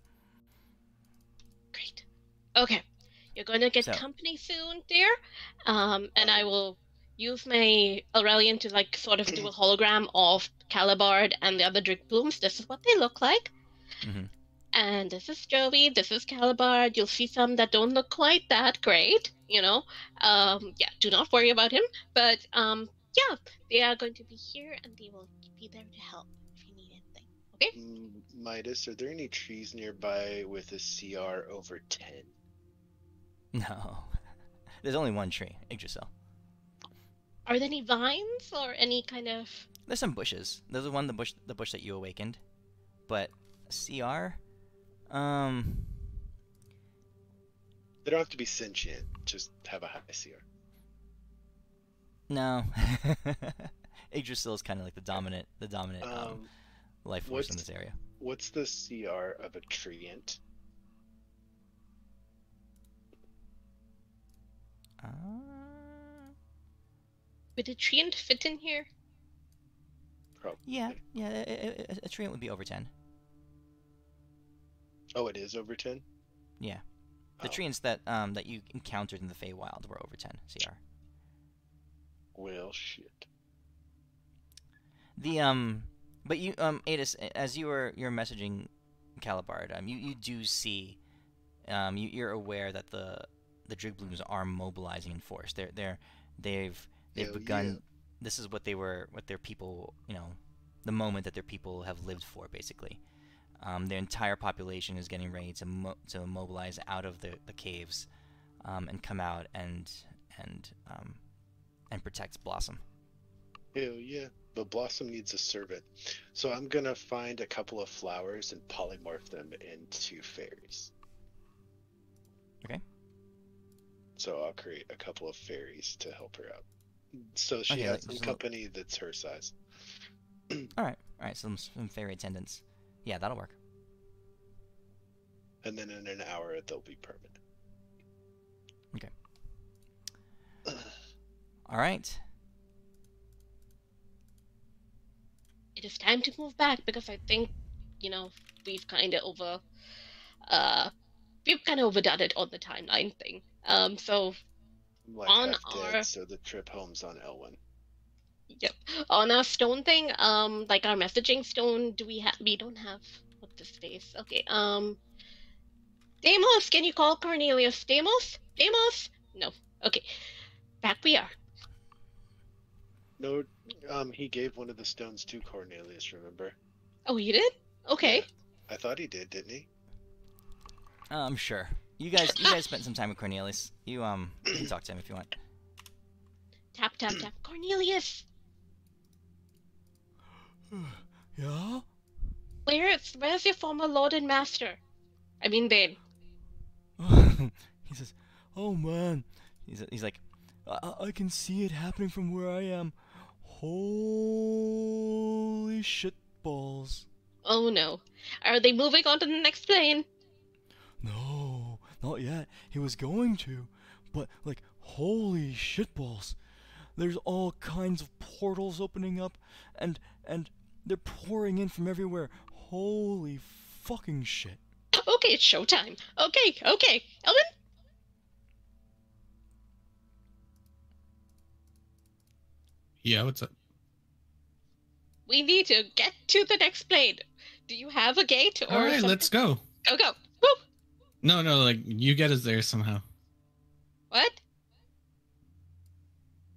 [SPEAKER 3] Great. Okay. You're going to get
[SPEAKER 1] So-
[SPEAKER 3] company soon, dear. And I will use my Aurelian to like sort of do a hologram of Calibard and the other Drigblooms. This is what they look like.
[SPEAKER 1] Mhm.
[SPEAKER 3] And this is Joey, this is Calibard. You'll see some that don't look quite that great, Yeah, do not worry about him. But yeah, they are going to be here and they will be there to help if you need anything. Okay?
[SPEAKER 4] Midas, are there any trees nearby with a CR over 10?
[SPEAKER 1] No, there's only one tree, Yggdrasil.
[SPEAKER 3] Are there any vines or any kind of
[SPEAKER 1] There's some bushes. There's the bush that you awakened, but CR,
[SPEAKER 4] They don't have to be sentient, just have a high CR.
[SPEAKER 1] no. Yggdrasil is kind of like the dominant life force in this area.
[SPEAKER 4] What's the CR of a treant?
[SPEAKER 3] would a treant fit in here?
[SPEAKER 4] Probably.
[SPEAKER 1] Yeah, a treant would be over 10.
[SPEAKER 4] Oh, it is over 10?
[SPEAKER 1] Yeah. The
[SPEAKER 4] Oh,
[SPEAKER 1] treants that you encountered in the Feywild were over 10 CR.
[SPEAKER 4] well, shit.
[SPEAKER 1] But you Adis, as you're messaging Calibard, you do see, you're aware that the Drigblooms are mobilizing in force. They've
[SPEAKER 4] Hell
[SPEAKER 1] begun.
[SPEAKER 4] yeah.
[SPEAKER 1] This is what their people, the moment that their people have lived for, basically. Their entire population is getting ready to mobilize out of the caves, and come out and and protect Blossom.
[SPEAKER 4] Hell yeah. But Blossom needs a servant. So I'm gonna find a couple of flowers and polymorph them into fairies.
[SPEAKER 1] Okay.
[SPEAKER 4] So I'll create a couple of fairies to help her out. So she
[SPEAKER 1] Okay,
[SPEAKER 4] has
[SPEAKER 1] like,
[SPEAKER 4] some
[SPEAKER 1] so-
[SPEAKER 4] company that's her size.
[SPEAKER 1] All right. Some fairy attendants. Yeah, that'll work.
[SPEAKER 4] And then in an hour they'll be permanent.
[SPEAKER 1] All right.
[SPEAKER 3] It is time to move back because I think, we've kind of overdone it on the timeline thing. So
[SPEAKER 4] I'm like
[SPEAKER 3] On
[SPEAKER 4] half dead,
[SPEAKER 3] our-
[SPEAKER 4] so the trip home's on Elwyn.
[SPEAKER 3] on our stone thing, like our messaging stone, we don't have what's the space. Okay, Deimos, can you call Cornelius? Deimos? No. Okay. Back we are.
[SPEAKER 4] No, he gave one of the stones to Cornelius, remember?
[SPEAKER 3] Oh, you did? Okay.
[SPEAKER 4] Yeah. I thought he did, didn't he?
[SPEAKER 1] I'm sure. You guys spent some time with Cornelius. You can talk to him if you want.
[SPEAKER 3] Tap, tap, tap. Cornelius!
[SPEAKER 1] Yeah?
[SPEAKER 3] Where's your former lord and master? I mean, Bane.
[SPEAKER 1] He says, "Oh man," he's like, I can see it happening from where I am. Holy shit balls!
[SPEAKER 3] Oh no. Are they moving on to the next plane?
[SPEAKER 1] No, not yet. He was going to, but like, holy shit balls! There's all kinds of portals opening up, and they're pouring in from everywhere. Holy fucking shit!
[SPEAKER 3] Okay, it's showtime. Okay. Elvin?
[SPEAKER 2] Yeah, what's up?
[SPEAKER 3] We need to get to the next plane. Do you have a gate or
[SPEAKER 2] All right,
[SPEAKER 3] something?
[SPEAKER 2] let's go.
[SPEAKER 3] Go. Woo!
[SPEAKER 2] No, like you get us there somehow.
[SPEAKER 3] What?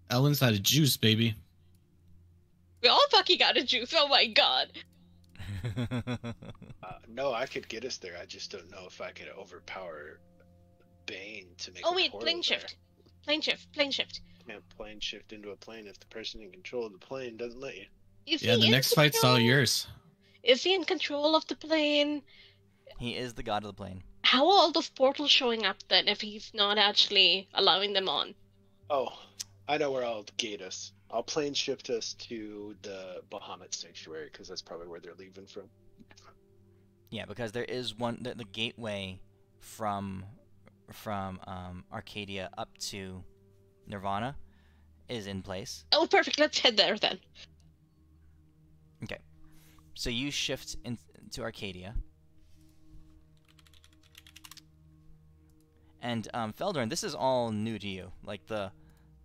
[SPEAKER 2] Ellen's out of juice, baby.
[SPEAKER 3] We all fucking got a juice. Oh my god.
[SPEAKER 4] No, I could get us there. I just don't know if I could overpower Bane to make
[SPEAKER 3] Oh
[SPEAKER 4] a
[SPEAKER 3] wait,
[SPEAKER 4] portal
[SPEAKER 3] plane
[SPEAKER 4] there.
[SPEAKER 3] shift. Plane shift.
[SPEAKER 4] Can't plane shift into a plane if the person in control of the plane doesn't let you.
[SPEAKER 3] Is
[SPEAKER 2] Yeah,
[SPEAKER 3] he
[SPEAKER 2] the
[SPEAKER 3] in
[SPEAKER 2] next fight's all
[SPEAKER 3] control?
[SPEAKER 2] yours.
[SPEAKER 3] Is he in control of the plane?
[SPEAKER 1] He is the god of the plane.
[SPEAKER 3] How are all those portals showing up then if he's not actually allowing them on?
[SPEAKER 4] Oh, I know where I'll gate us. I'll plane shift us to the Bahamut Sanctuary because that's probably where they're leaving from.
[SPEAKER 1] Yeah, because there is the gateway from Arcadia up to Nirvana is in place.
[SPEAKER 3] Oh, perfect. Let's head there then.
[SPEAKER 1] Okay, so you shift into Arcadia, and Feldorn, this is all new to you. Like the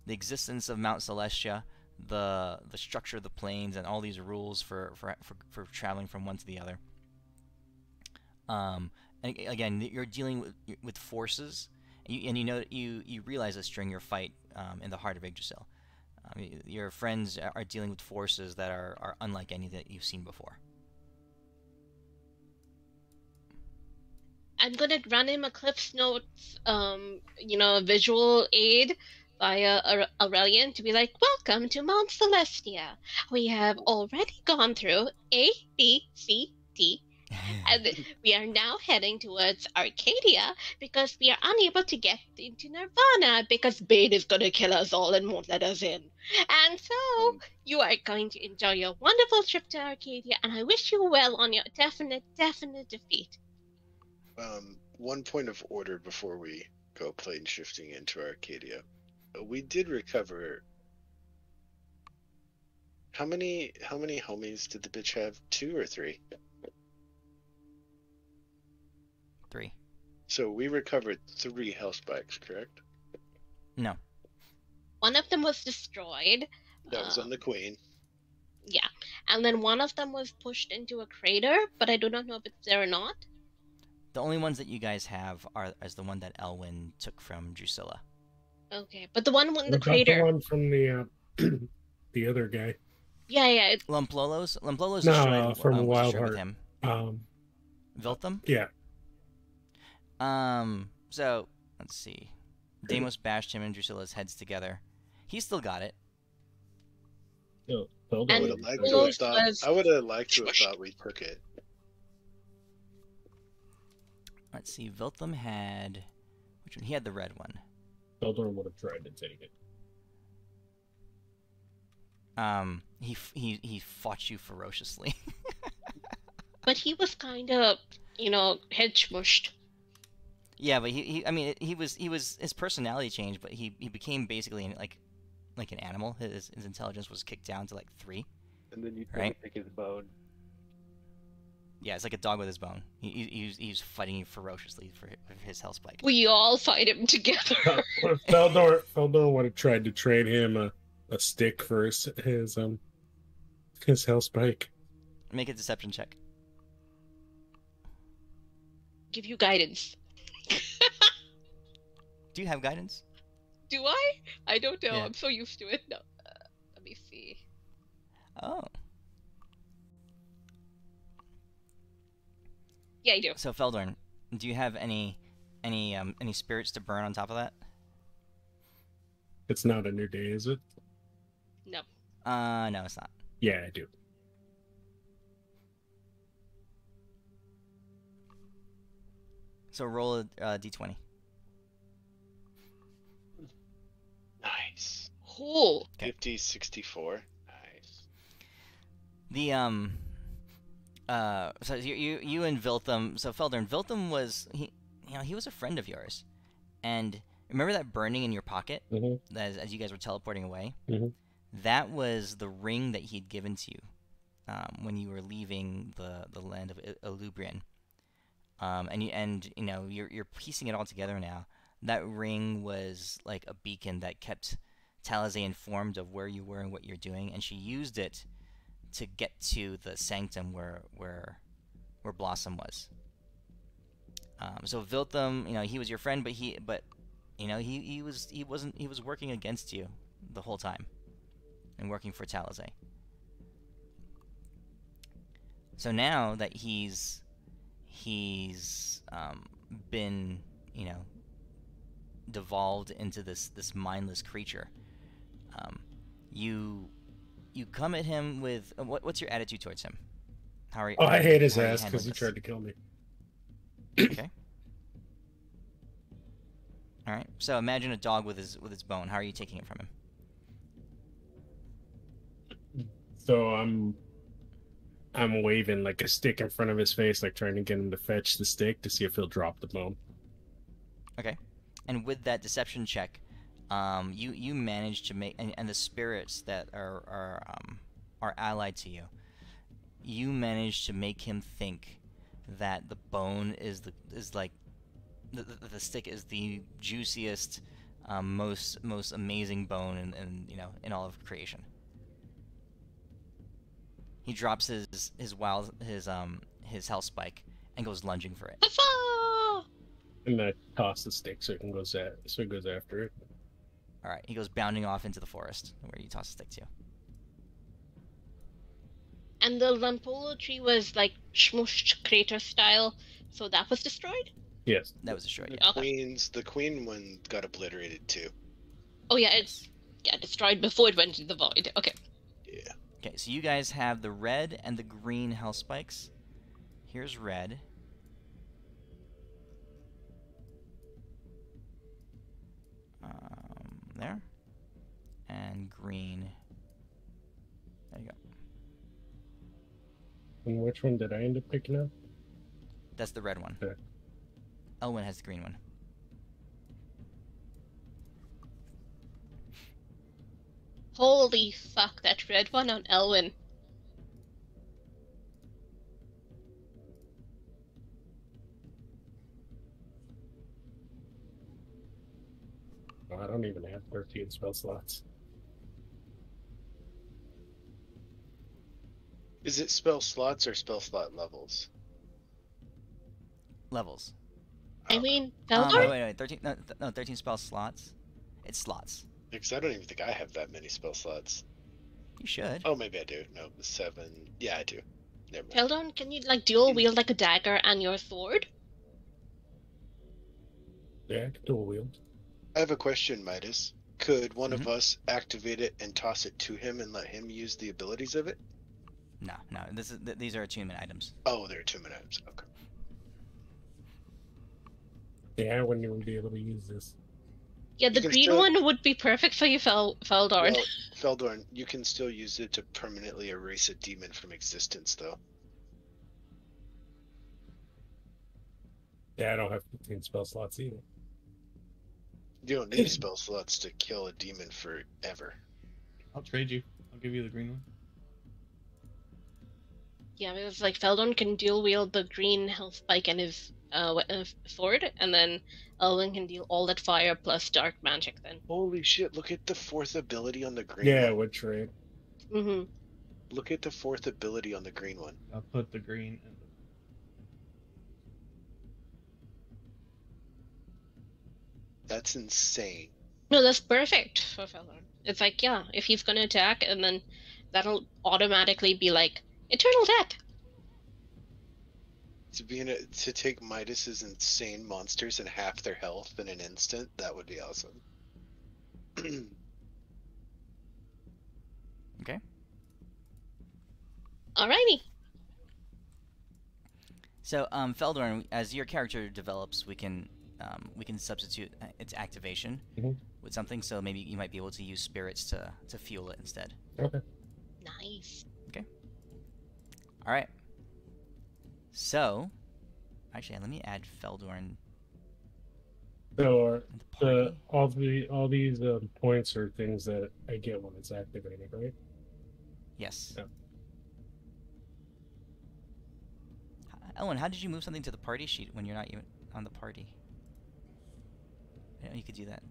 [SPEAKER 1] existence of Mount Celestia, the structure of the planes, and all these rules for traveling from one to the other. And again, you're dealing with forces, and you realize this during your fight in the heart of Yggdrasil. Your friends are dealing with forces that are unlike any that you've seen before.
[SPEAKER 3] I'm gonna run him a Cliff's Notes, visual aid via Aurelian to be like, welcome to Mount Celestia. We have already gone through A, B, C, D, and we are now heading towards Arcadia because we are unable to get into Nirvana because Bane is gonna kill us all and won't let us in. And so, you are going to enjoy your wonderful trip to Arcadia, and I wish you well on your definite defeat.
[SPEAKER 4] One point of order before we go plane shifting into Arcadia. We did recover. How many homies did the bitch have? 2 or 3?
[SPEAKER 1] 3.
[SPEAKER 4] So we recovered 3 health spikes, correct?
[SPEAKER 1] No.
[SPEAKER 3] One of them was destroyed.
[SPEAKER 4] That was on the Queen.
[SPEAKER 3] Yeah. And then one of them was pushed into a crater, but I do not know if it's there or not.
[SPEAKER 1] The only ones that you guys have is the one that Elwyn took from Drusilla.
[SPEAKER 3] Okay. But the one in the
[SPEAKER 5] What about
[SPEAKER 3] crater.
[SPEAKER 5] the one from the the other guy.
[SPEAKER 3] Yeah.
[SPEAKER 1] Lumplolos
[SPEAKER 5] No,
[SPEAKER 1] destroyed,
[SPEAKER 5] from
[SPEAKER 1] was
[SPEAKER 5] Wild
[SPEAKER 1] destroyed with
[SPEAKER 5] Heart.
[SPEAKER 1] him. Viltham?
[SPEAKER 5] Yeah.
[SPEAKER 1] So let's see. Deimos bashed him and Drusilla's heads together. He still got it.
[SPEAKER 5] Yo, Feldor
[SPEAKER 3] And
[SPEAKER 5] would have
[SPEAKER 3] Deimos
[SPEAKER 5] tried-
[SPEAKER 3] was-
[SPEAKER 4] I would have liked to have thought we took it.
[SPEAKER 1] Let's see. Viltham had which one? He had the red one.
[SPEAKER 5] Feldor would have tried to take it.
[SPEAKER 1] He fought you ferociously.
[SPEAKER 3] But he was kind of, head smushed.
[SPEAKER 1] Yeah, but he I mean, he was his personality changed, but he became basically like an animal. His intelligence was kicked down to like 3.
[SPEAKER 6] And then you
[SPEAKER 1] Right.
[SPEAKER 6] take his bone.
[SPEAKER 1] Yeah, it's like a dog with his bone. He's fighting you ferociously for his health spike.
[SPEAKER 3] We all fight him together.
[SPEAKER 5] Feldor would have tried to trade him a stick for his health spike.
[SPEAKER 1] Make a deception check.
[SPEAKER 3] Give you guidance.
[SPEAKER 1] Do you have guidance?
[SPEAKER 3] Do I? I don't know.
[SPEAKER 1] Yeah.
[SPEAKER 3] I'm so used to it. No. Let me see.
[SPEAKER 1] Oh.
[SPEAKER 3] Yeah, I do.
[SPEAKER 1] So Feldorn, do you have any spirits to burn on top of that?
[SPEAKER 5] It's not a new day, is it?
[SPEAKER 3] No.
[SPEAKER 1] No, it's not.
[SPEAKER 5] Yeah, I do.
[SPEAKER 1] So roll a d20.
[SPEAKER 4] Nice.
[SPEAKER 3] Cool.
[SPEAKER 1] Okay.
[SPEAKER 4] 50, 64. Nice.
[SPEAKER 1] The so you and Viltham. So Feldorn, Viltham was he was a friend of yours, and remember that burning in your pocket
[SPEAKER 5] Mm-hmm.
[SPEAKER 1] as you guys were teleporting away.
[SPEAKER 5] Mhm.
[SPEAKER 1] That was the ring that he'd given to you when you were leaving the land of Elubrian. And you're piecing it all together now. That ring was like a beacon that kept Talazay informed of where you were and what you're doing, and she used it to get to the sanctum where Blossom was. So Viltham, he was your friend, but he was working against you the whole time, and working for Talazay. So now that he's been devolved into this mindless creature, you come at him with what's your attitude towards him? How are you?
[SPEAKER 5] Oh, I hate his
[SPEAKER 1] how are you
[SPEAKER 5] ass because
[SPEAKER 1] handling
[SPEAKER 5] he
[SPEAKER 1] this?
[SPEAKER 5] tried to kill me.
[SPEAKER 1] Okay. All right. So imagine a dog with his bone. How are you taking it from him?
[SPEAKER 5] So I'm waving like a stick in front of his face, like trying to get him to fetch the stick to see if he'll drop the bone.
[SPEAKER 1] Okay. And with that deception check, you manage to make and the spirits that are allied to you, you manage to make him think that the bone is like the stick is the juiciest, most amazing bone in all of creation. He drops his health spike and goes lunging for it.
[SPEAKER 3] Huzzah!
[SPEAKER 5] And I toss the stick so it goes after it.
[SPEAKER 1] All right, he goes bounding off into the forest where you toss the stick to.
[SPEAKER 3] And the Lampolo tree was like smushed crater style, so that was destroyed?
[SPEAKER 5] Yes.
[SPEAKER 1] That was destroyed.
[SPEAKER 4] The
[SPEAKER 1] Yeah.
[SPEAKER 3] Okay.
[SPEAKER 4] the queen one got obliterated too.
[SPEAKER 3] Oh yeah, it's destroyed before it went into the void. Okay.
[SPEAKER 4] Yeah.
[SPEAKER 1] Okay, so you guys have the red and the green health spikes. Here's red. There. And green. There you go.
[SPEAKER 5] And which one did I end up picking up?
[SPEAKER 1] That's the red one.
[SPEAKER 5] Okay.
[SPEAKER 1] Elwyn has the green one.
[SPEAKER 3] Holy fuck, that red one on Elwyn.
[SPEAKER 5] Oh, I don't even have 13 spell slots.
[SPEAKER 4] Is it spell slots or spell slot levels?
[SPEAKER 1] Levels.
[SPEAKER 3] I mean,
[SPEAKER 1] Wait,
[SPEAKER 3] Feldor?
[SPEAKER 1] wait. 13. No, 13 spell slots. It's slots.
[SPEAKER 4] Because I don't even think I have that many spell slots.
[SPEAKER 1] You should.
[SPEAKER 4] Oh, maybe I do. No, 7. Yeah, I do. Never mind.
[SPEAKER 3] Feldon, can you dual wield like a dagger and your sword?
[SPEAKER 5] Yeah, I can dual wield.
[SPEAKER 4] I have a question, Midas. Could one of
[SPEAKER 1] Mhm.
[SPEAKER 4] us activate it and toss it to him and let him use the abilities of it?
[SPEAKER 1] No, no. These are attunement items.
[SPEAKER 4] Oh, they're 2 minutes. Okay.
[SPEAKER 5] Yeah, I wouldn't even be able to use this.
[SPEAKER 3] Yeah, the
[SPEAKER 4] can
[SPEAKER 3] green
[SPEAKER 4] still-
[SPEAKER 3] one would be perfect for you, Feldorn.
[SPEAKER 4] Well, Feldorn, you can still use it to permanently erase a demon from existence, though.
[SPEAKER 5] Yeah, I don't have 15 spell slots either.
[SPEAKER 4] You don't need spell slots to kill a demon forever.
[SPEAKER 2] I'll trade you. I'll give you the green one.
[SPEAKER 3] Yeah, because like Feldorn can dual wield the green health spike and his sword, and then Elwin can deal all that fire plus dark magic. Then.
[SPEAKER 4] Holy shit! Look at the fourth ability on the green
[SPEAKER 5] Yeah, I
[SPEAKER 4] one.
[SPEAKER 5] would trade.
[SPEAKER 3] Mm-hmm.
[SPEAKER 4] Look at the fourth ability on the green one.
[SPEAKER 2] I'll put the green in.
[SPEAKER 4] That's insane.
[SPEAKER 3] No, that's perfect for Feldorn. It's like, yeah, if he's gonna attack, and then that'll automatically be like eternal death.
[SPEAKER 4] To take Midas's insane monsters and half their health in an instant, that would be awesome.
[SPEAKER 1] Okay.
[SPEAKER 3] Alrighty.
[SPEAKER 1] So, Feldorn, as your character develops, we can substitute its activation
[SPEAKER 5] Mhm.
[SPEAKER 1] with something. So maybe you might be able to use spirits to fuel it instead.
[SPEAKER 5] Okay.
[SPEAKER 3] Nice.
[SPEAKER 1] All right. So, actually, let me add Feldorn
[SPEAKER 5] So
[SPEAKER 1] in the party.
[SPEAKER 5] all these points are things that I get when it's activated, right?
[SPEAKER 1] Yes.
[SPEAKER 5] Yeah.
[SPEAKER 1] Ellen, how did you move something to the party sheet when you're not even on the party? I didn't know you could do that.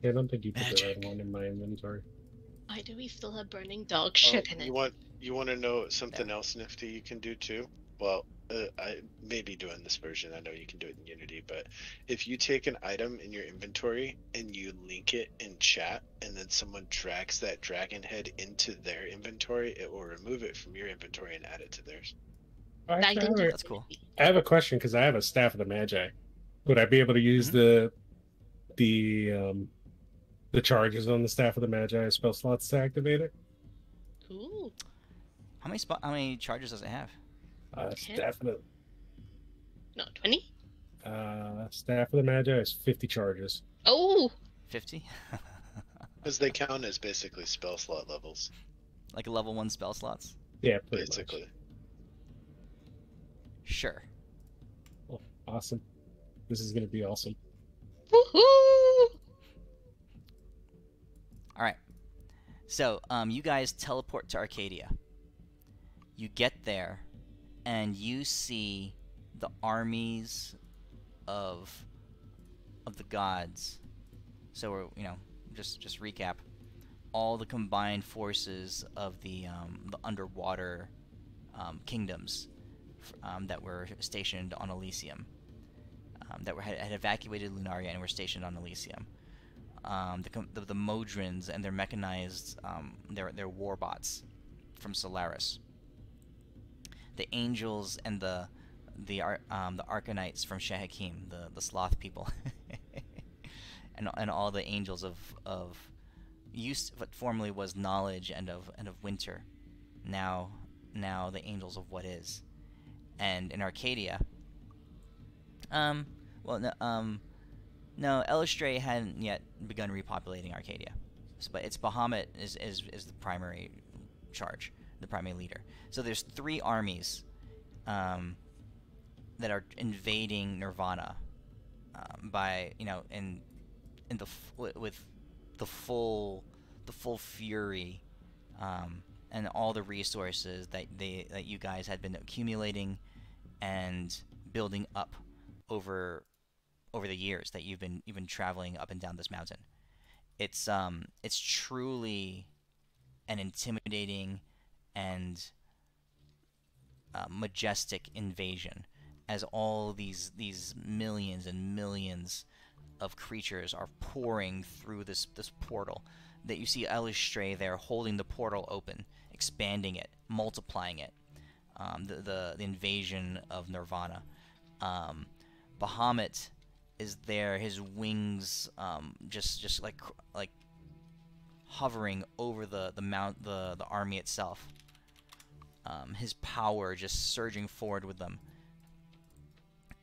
[SPEAKER 5] Yeah, I don't think you put the
[SPEAKER 2] Magic.
[SPEAKER 5] right one in my inventory.
[SPEAKER 3] Why do we still have burning dog shit in it?
[SPEAKER 4] You want to know something else nifty you can do too? Well, I may be doing this version. I know you can do it in Unity, but if you take an item in your inventory and you link it in chat, and then someone drags that dragon head into their inventory, it will remove it from your inventory and add it to theirs.
[SPEAKER 5] Oh,
[SPEAKER 3] I
[SPEAKER 5] actually,
[SPEAKER 3] think
[SPEAKER 1] That's cool.
[SPEAKER 5] I have a question because I have a staff of the Magi. Would I be able to use the charges on the staff of the Magi as spell slots to activate it?
[SPEAKER 3] Ooh.
[SPEAKER 1] How many charges does it have?
[SPEAKER 3] Okay. No, 20?
[SPEAKER 5] Staff of the Magi is 50 charges.
[SPEAKER 3] Oh!
[SPEAKER 1] 50?
[SPEAKER 4] Because they count as basically spell slot levels,
[SPEAKER 1] Like a level 1 spell slots?
[SPEAKER 5] Yeah, pretty
[SPEAKER 4] basically.
[SPEAKER 1] Sure.
[SPEAKER 5] much. Oh, awesome. This is going to be awesome.
[SPEAKER 3] Woohoo!
[SPEAKER 1] Alright. So, you guys teleport to Arcadia. You get there, and you see the armies of the gods. So we're, just recap. All the combined forces of the underwater kingdoms that were stationed on Elysium. That had evacuated Lunaria and were stationed on Elysium. The Modrons and their mechanized their warbots from Solaris. The angels and the Arcanites from Shehakim, the sloth people, and all the angels of what formerly was knowledge and of winter, now the angels of what is, and in Arcadia. No, Elistray hadn't yet begun repopulating Arcadia, but it's Bahamut is the primary charge, the primary leader. So there's 3 armies that are invading Nirvana by with the full fury and all the resources that you guys had been accumulating and building up over the years that you've been traveling up and down this mountain. It's truly an intimidating and majestic invasion, as all these millions and millions of creatures are pouring through this portal. That you see Elistray there holding the portal open, expanding it, multiplying it. The invasion of Nirvana. Bahamut is there, his wings just like hovering over the army itself. His power just surging forward with them,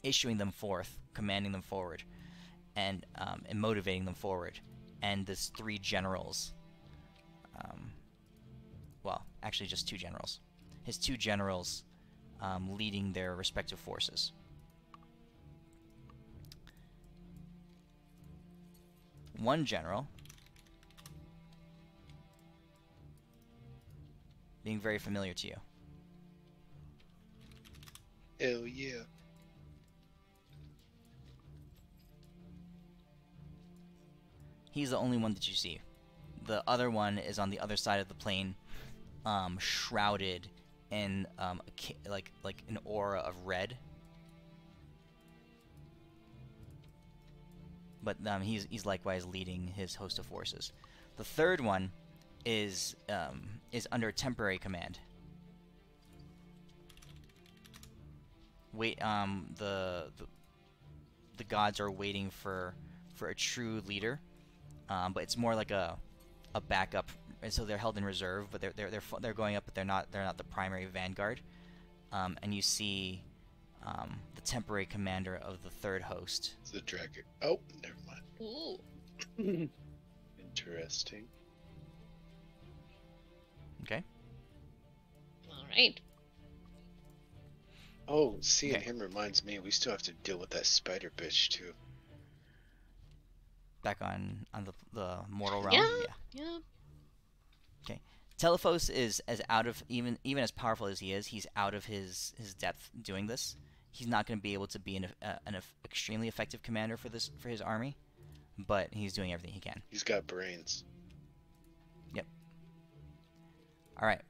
[SPEAKER 1] issuing them forth, commanding them forward, and motivating them forward. And this 3 generals, well, actually just 2 generals. His 2 generals leading their respective forces. One general being very familiar to you.
[SPEAKER 4] Hell yeah.
[SPEAKER 1] He's the only one that you see. The other one is on the other side of the plane, shrouded in like an aura of red. But he's likewise leading his host of forces. The third one is under temporary command. The gods are waiting for a true leader, but it's more like a backup, and so they're held in reserve. But they're going up, but they're not the primary vanguard. And you see the temporary commander of the third host.
[SPEAKER 4] It's the dragon. Oh, never mind.
[SPEAKER 3] Ooh.
[SPEAKER 4] Interesting.
[SPEAKER 1] Okay.
[SPEAKER 3] All right.
[SPEAKER 4] Oh, seeing
[SPEAKER 1] Okay.
[SPEAKER 4] him reminds me we still have to deal with that spider bitch too.
[SPEAKER 1] Back on the mortal realm.
[SPEAKER 3] Yeah.
[SPEAKER 1] Telephos is as out of even as powerful as he is. He's out of his depth doing this. He's not going to be able to be an extremely effective commander for his army, but he's doing everything he can.
[SPEAKER 4] He's got brains.
[SPEAKER 1] All right.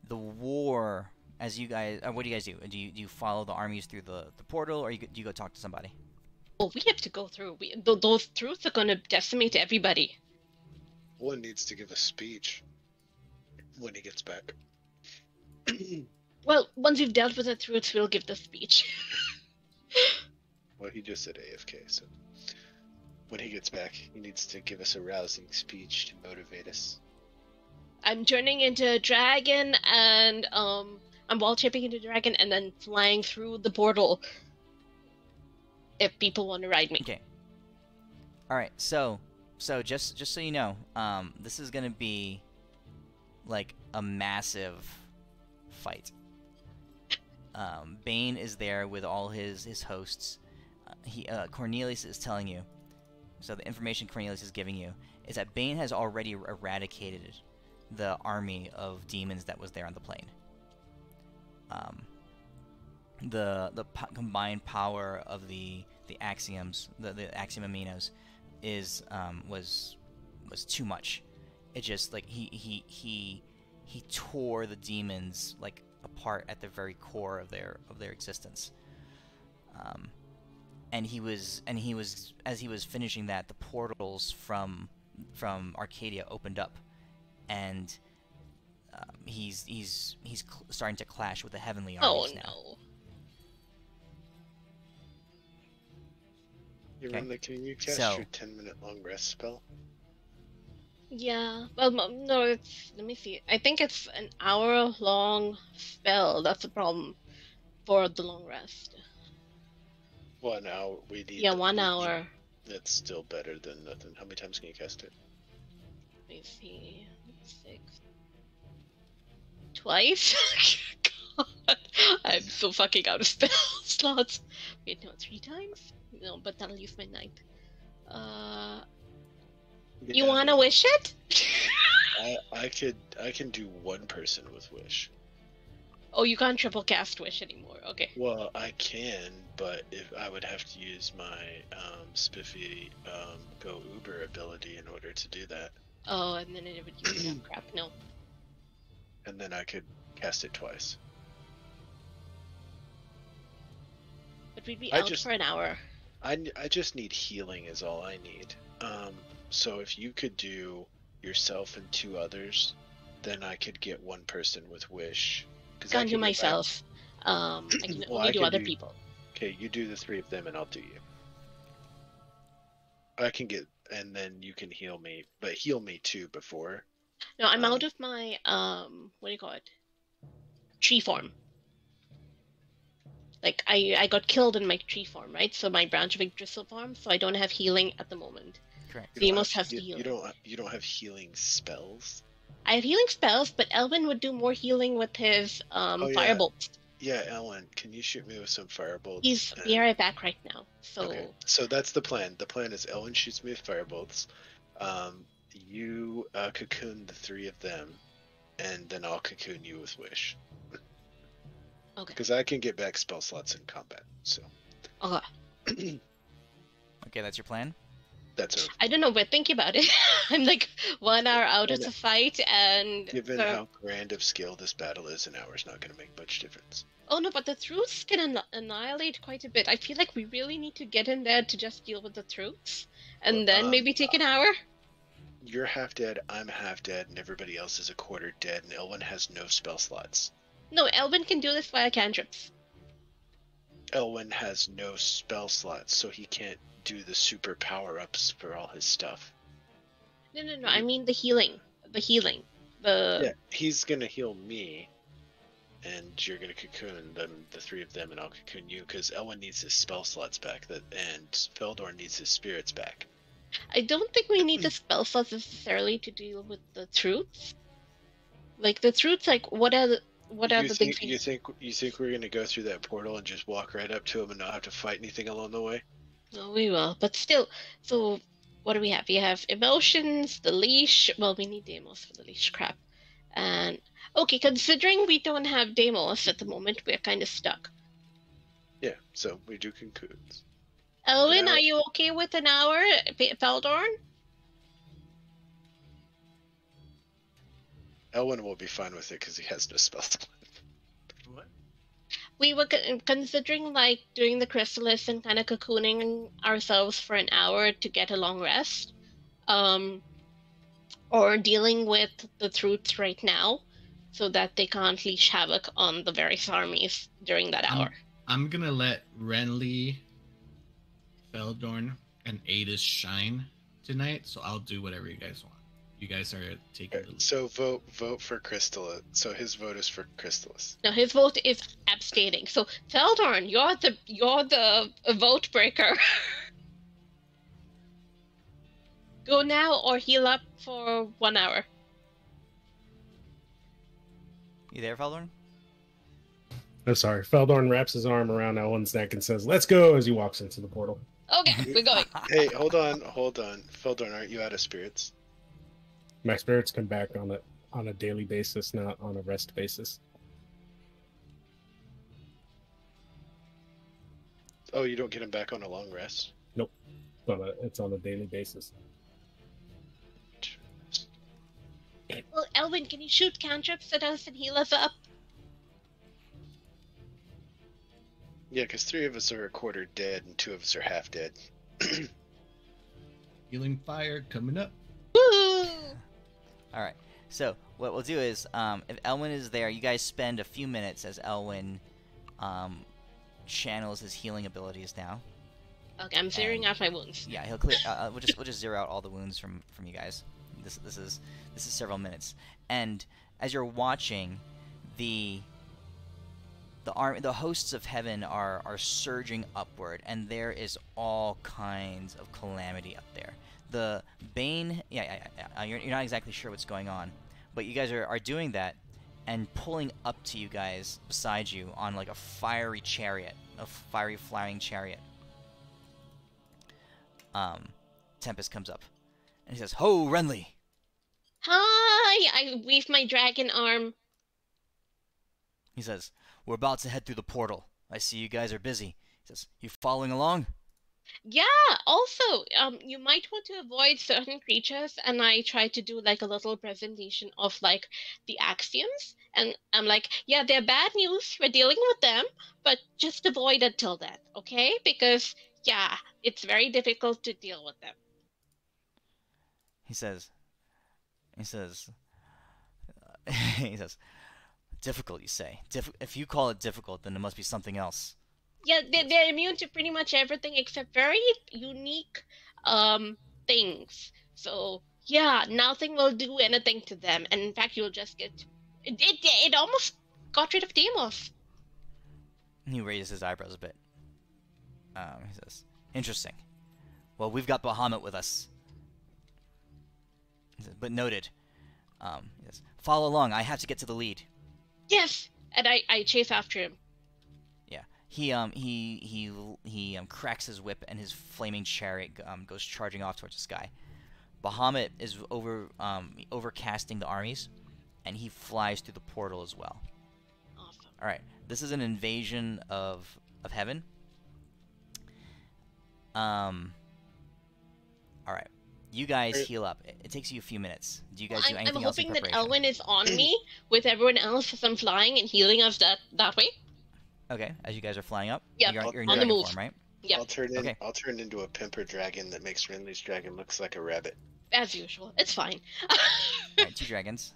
[SPEAKER 1] The war. As you guys, what do you guys do? Do you follow the armies through the portal, or do you go talk to somebody?
[SPEAKER 3] Well, we have to go through. Those truths are going to decimate everybody.
[SPEAKER 4] One needs to give a speech when he gets back.
[SPEAKER 3] Well, once we've dealt with the truths, we'll give the speech.
[SPEAKER 4] Well, he just said AFK, so when he gets back, he needs to give us a rousing speech to motivate us.
[SPEAKER 3] I'm turning into a dragon, and I'm wall chipping into a dragon, and then flying through the portal. If people want to ride me.
[SPEAKER 1] Okay. All right. So just so you know, this is gonna be like a massive fight. Bane is there with all his hosts. Cornelius is telling you. So the information Cornelius is giving you is that Bane has already eradicated the army of demons that was there on the plane. The combined power of the axioms, the axiom aminos, was too much. It just like he tore the demons like apart at the very core of their existence. And he was as he was finishing that, the portals from Arcadia opened up, and he's starting to clash with the heavenly armies now.
[SPEAKER 3] No.
[SPEAKER 4] Yolanda, can you cast
[SPEAKER 1] So-
[SPEAKER 4] your 10-minute long rest spell?
[SPEAKER 3] Yeah. Well, no, it's... Let me see. I think it's an hour-long spell. That's the problem for the long rest.
[SPEAKER 4] 1 hour. We need.
[SPEAKER 3] Yeah, 1 hour.
[SPEAKER 4] That's still better than nothing. How many times can you cast it?
[SPEAKER 3] Let me see. 6. Twice? God. I'm so fucking out of spell slots. Wait, no, 3 times? No, but that'll use my 9th. You
[SPEAKER 4] Yeah,
[SPEAKER 3] wanna wish it?
[SPEAKER 4] I can do one person with wish.
[SPEAKER 3] Oh, you can't triple cast wish anymore. Okay.
[SPEAKER 4] Well, I can, but if I would have to use my spiffy go Uber ability in order to do that,
[SPEAKER 3] Oh, and then it would use that crap. No.
[SPEAKER 4] and then I could cast it twice.
[SPEAKER 3] But we'd be
[SPEAKER 4] I
[SPEAKER 3] out
[SPEAKER 4] just-
[SPEAKER 3] for an hour.
[SPEAKER 4] I just need healing is all I need. So if you could do yourself and 2 others, then I could get one person with wish. 'Cause I
[SPEAKER 3] Gonna
[SPEAKER 4] could
[SPEAKER 3] do
[SPEAKER 4] go back-
[SPEAKER 3] myself. I can
[SPEAKER 4] Well,
[SPEAKER 3] only
[SPEAKER 4] I
[SPEAKER 3] do
[SPEAKER 4] can
[SPEAKER 3] other
[SPEAKER 4] do-
[SPEAKER 3] people.
[SPEAKER 4] Okay, you do the 3 of them, and I'll do you. I can get, and then you can heal me, but heal me too before.
[SPEAKER 3] No, I'm
[SPEAKER 4] Um,
[SPEAKER 3] out of my what do you call it? Tree form. Like I got killed in my tree form, right? So my branch of Yggdrasil form, so I don't have healing at the moment.
[SPEAKER 1] Correct.
[SPEAKER 4] You don't
[SPEAKER 3] Demos
[SPEAKER 4] have
[SPEAKER 3] has the healing.
[SPEAKER 4] You don't have healing spells.
[SPEAKER 3] I have healing spells, but Elvin would do more healing with his
[SPEAKER 4] Oh, yeah.
[SPEAKER 3] firebolt.
[SPEAKER 4] Yeah, Ellen, can you shoot me with some firebolts?
[SPEAKER 3] He's
[SPEAKER 4] and-
[SPEAKER 3] be right back right now. So
[SPEAKER 4] Okay, so that's the plan. The plan is Ellen shoots me with firebolts. You cocoon the 3 of them, and then I'll cocoon you with wish.
[SPEAKER 3] okay.
[SPEAKER 4] Because I can get back spell slots in combat. So
[SPEAKER 3] Okay.
[SPEAKER 1] Okay, that's your plan.
[SPEAKER 4] that's a
[SPEAKER 3] I don't know, but think about it. I'm like 1 hour out of
[SPEAKER 4] And-
[SPEAKER 3] the fight, and
[SPEAKER 4] given
[SPEAKER 3] the-
[SPEAKER 4] how grand of scale this battle is, an hour's not going to make much difference.
[SPEAKER 3] oh no, but the Truths can annihilate quite a bit. I feel like we really need to get in there to just deal with the Truths, and
[SPEAKER 4] Well,
[SPEAKER 3] then maybe take an hour.
[SPEAKER 4] You're half dead, I'm half dead, and everybody else is a quarter dead, and Elwyn has no spell slots.
[SPEAKER 3] No, Elvin can do this via cantrips.
[SPEAKER 4] Elwyn has no spell slots, so he can't do the super power-ups for all his stuff.
[SPEAKER 3] No. I mean the healing. The healing.
[SPEAKER 4] Yeah, he's gonna heal me, and you're gonna cocoon them, the 3 of them, and I'll cocoon you, because Elwyn needs his spell slots back, and Feldor needs his spirits back.
[SPEAKER 3] I don't think we need the spell slots necessarily to deal with the Truths. Like the Truths, like what are the things?
[SPEAKER 4] You think we're gonna go through that portal and just walk right up to him and not have to fight anything along the way?
[SPEAKER 3] No, we will. But still, so what do we have? We have emotions, the leash. Well, we need Deimos for the leash, crap. And okay, considering we don't have Deimos at the moment, we're kind of stuck.
[SPEAKER 4] Yeah, so we do cocoons.
[SPEAKER 3] Elwin,
[SPEAKER 4] An hour.
[SPEAKER 3] are you okay with an hour, Feldorn?
[SPEAKER 4] Elwyn will be fine with it because he has no spell slot.
[SPEAKER 2] What?
[SPEAKER 3] We were considering like doing the chrysalis and kind of cocooning ourselves for an hour to get a long rest, or dealing with the Truths right now, so that they can't leash havoc on the various armies during that hour.
[SPEAKER 2] I'm gonna let Renly, Feldorn, and Ada shine tonight, so I'll do whatever you guys want. You guys are taking the lead.
[SPEAKER 4] So vote for Crystallis. So his vote is for Crystallis.
[SPEAKER 3] Now his vote is abstaining. So Feldorn, you're the vote breaker. Go now or heal up for 1 hour.
[SPEAKER 1] You there, Feldorn?
[SPEAKER 5] I'm sorry. Feldorn wraps his arm around Elwyn's neck and says, "Let's go," as he walks into the portal.
[SPEAKER 3] Okay, we're going.
[SPEAKER 4] Hey, hold on. Feldorn, aren't you out of spirits?
[SPEAKER 5] My spirits come back on a daily basis, not on a rest basis.
[SPEAKER 4] Oh, you don't get him back on a long rest?
[SPEAKER 5] It's on a daily basis.
[SPEAKER 3] Well, Elvin, can you shoot cantrips at us and heal us up?
[SPEAKER 4] Yeah, because 3 of us are a quarter dead and 2 of us are half dead.
[SPEAKER 2] Healing fire coming up.
[SPEAKER 3] Woo!
[SPEAKER 1] All right. So what we'll do is, if Elwyn is there, you guys spend a few minutes as Elwyn channels his healing abilities now.
[SPEAKER 3] Okay, I'm zeroing out my wounds.
[SPEAKER 1] Yeah, he'll clear. We'll just zero out all the wounds from you guys. This is several minutes, and as you're watching, the hosts of heaven are surging upward, and there is all kinds of calamity up there. The Bane, you're not exactly sure what's going on, but you guys are doing that, and pulling up to you guys beside you on like a fiery chariot, a fiery flying chariot. Tempest comes up, and he says, "Ho, Renly!"
[SPEAKER 3] Hi! I wave my dragon arm.
[SPEAKER 1] He says, "We're about to head through the portal. I see you guys are busy." He says, "You following along?"
[SPEAKER 3] Yeah, also, you might want to avoid certain creatures, and I try to do like a little presentation of like the axioms, and I'm like, yeah, they're bad news, we're dealing with them, but just avoid until then, okay? Because, yeah, it's very difficult to deal with them.
[SPEAKER 1] He says, he says, Difficult, you say? If you call it difficult, then it must be something else.
[SPEAKER 3] Yeah, they're immune to pretty much everything except very unique things. So yeah, nothing will do anything to them, and in fact, you'll just get it almost got rid of Deimos.
[SPEAKER 1] He raises his eyebrows a bit. He says, "Interesting. Well, we've got Bahamut with us." He says, "But noted. He says, follow along. I have to get to the lead."
[SPEAKER 3] Yes, and I chase after him.
[SPEAKER 1] Yeah. He cracks his whip, and his flaming chariot goes charging off towards the sky. Bahamut is overcasting the armies, and he flies through the portal as well.
[SPEAKER 3] Awesome.
[SPEAKER 1] All right. This is an invasion of heaven. All right. You guys heal up. It takes you a few minutes. Do you guys do anything
[SPEAKER 3] I'm
[SPEAKER 1] else in
[SPEAKER 3] hoping that
[SPEAKER 1] preparation?
[SPEAKER 3] Elwyn is on me with everyone else as I'm flying and healing us that way.
[SPEAKER 1] Okay, as you guys are flying up.
[SPEAKER 3] Yep,
[SPEAKER 1] You're in
[SPEAKER 3] on the
[SPEAKER 1] dragon
[SPEAKER 3] move.
[SPEAKER 1] form, right?
[SPEAKER 3] Yep.
[SPEAKER 1] Okay.
[SPEAKER 4] I'll turn into a pimper dragon that makes Renly's dragon looks like a rabbit.
[SPEAKER 3] As usual. It's fine.
[SPEAKER 1] All right, 2 dragons.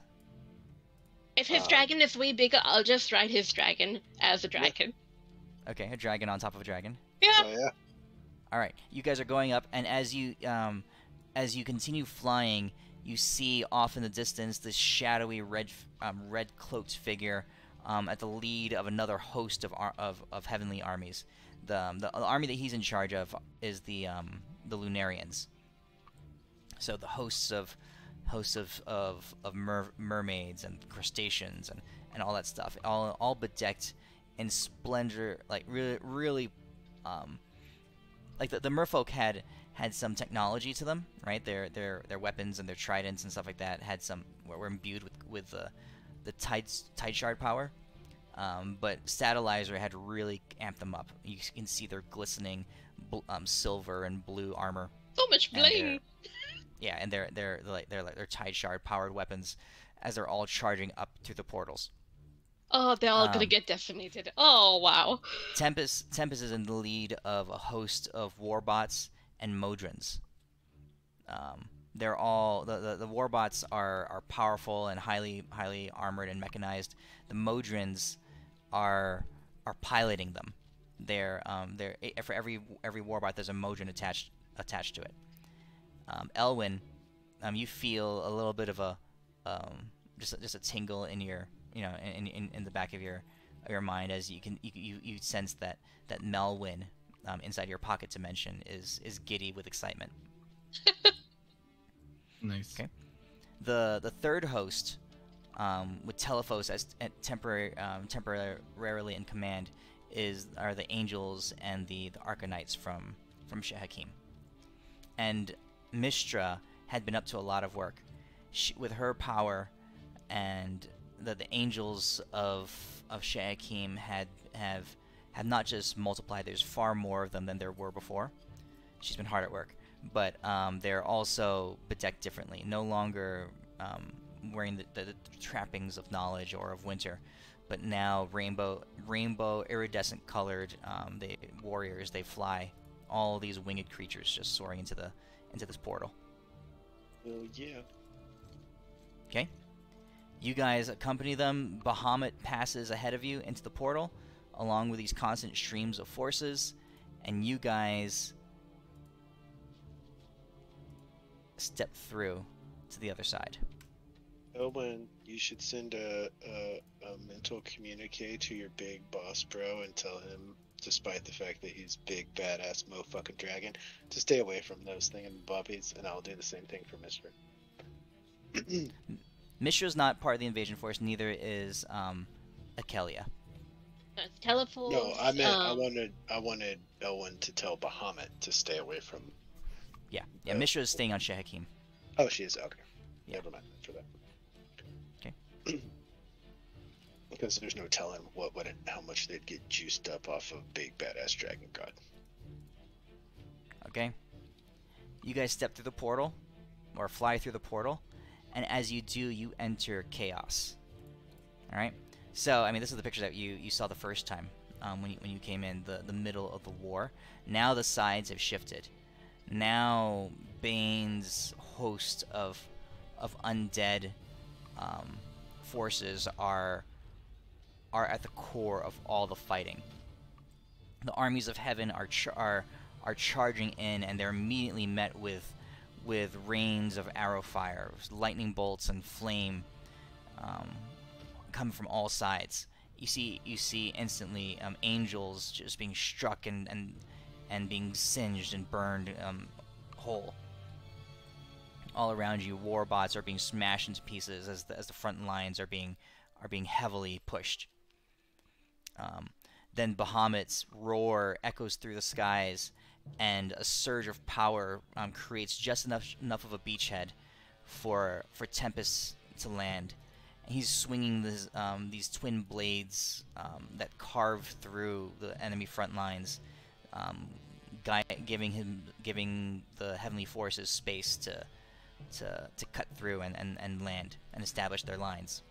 [SPEAKER 3] If his dragon is way bigger, I'll just ride his dragon as a dragon.
[SPEAKER 1] Okay, a dragon on top of a dragon.
[SPEAKER 3] Yeah.
[SPEAKER 4] Oh yeah.
[SPEAKER 1] All right, you guys are going up, and as you continue flying, you see off in the distance this shadowy red cloaked figure at the lead of another host of heavenly armies. The army that he's in charge of is the Lunarians. So the hosts of mermaids and crustaceans and all that stuff, all bedecked in splendor, like really like the merfolk had some technology to them, right? Their weapons and their tridents and stuff like that were imbued with the tide shard power. But Stabilizer had really amped them up. You can see their glistening silver and blue armor.
[SPEAKER 3] So much bling.
[SPEAKER 1] Yeah, and they're tide shard powered weapons as they're all charging up through the portals.
[SPEAKER 3] Oh, they're all gonna get decimated. Oh wow.
[SPEAKER 1] Tempest is in the lead of a host of warbots and modrons. They're all the warbots are powerful and highly armored and mechanized. The modrons are piloting them. They're for every warbot there's a modron attached to it. Elwyn, you feel a little bit of a just a tingle in your in the back of your mind as you sense that Melwyn inside your pocket dimension is giddy with excitement.
[SPEAKER 2] Nice.
[SPEAKER 1] Okay. The third host, with Telephos as temporarily in command, are the angels and the Arcanites from Shehakim. And Mistra had been up to a lot of work. With her power, and the angels of Shehakim have not just multiplied. There's far more of them than there were before. She's been hard at work, but they're also bedecked differently. No longer wearing the trappings of knowledge or of winter, but now rainbow iridescent colored warriors. They fly. All these winged creatures just soaring into this portal.
[SPEAKER 4] Oh yeah.
[SPEAKER 1] Okay. You guys accompany them. Bahamut passes ahead of you into the portal, along with these constant streams of forces, and you guys step through to the other side.
[SPEAKER 4] Elwyn, you should send a mental communique to your big boss bro and tell him, despite the fact that he's big badass motherfucking dragon, to stay away from those thingamabobbies, and I'll do the same thing for Mishra.
[SPEAKER 1] Mishra's not part of the invasion force. Neither is Akelia.
[SPEAKER 3] Telephone.
[SPEAKER 4] No, I meant I wanted Elwyn to tell Bahamut to stay away from.
[SPEAKER 1] Yeah. Mishra is staying on Shehakim.
[SPEAKER 4] Oh, she is okay.
[SPEAKER 1] Yeah.
[SPEAKER 4] Never mind for that.
[SPEAKER 1] Okay.
[SPEAKER 4] Because there's no telling how much they'd get juiced up off of big badass dragon god.
[SPEAKER 1] Okay. You guys step through the portal, or fly through the portal, and as you do, you enter chaos. All right. So, I mean, this is the picture that you saw the first time when you came in, the middle of the war. Now the sides have shifted. Now Bane's host of undead forces are are at the core of all the fighting. The armies of heaven are charging in, and they're immediately met with rains of arrow fire, lightning bolts, and flame coming from all sides. You see instantly angels just being struck and being singed and burned whole. All around you, war bots are being smashed into pieces as the front lines are being heavily pushed. Then Bahamut's roar echoes through the skies, and a surge of power creates just enough of a beachhead for Tempest to land. And he's swinging these twin blades that carve through the enemy front lines, giving the heavenly forces space to cut through and land and establish their lines.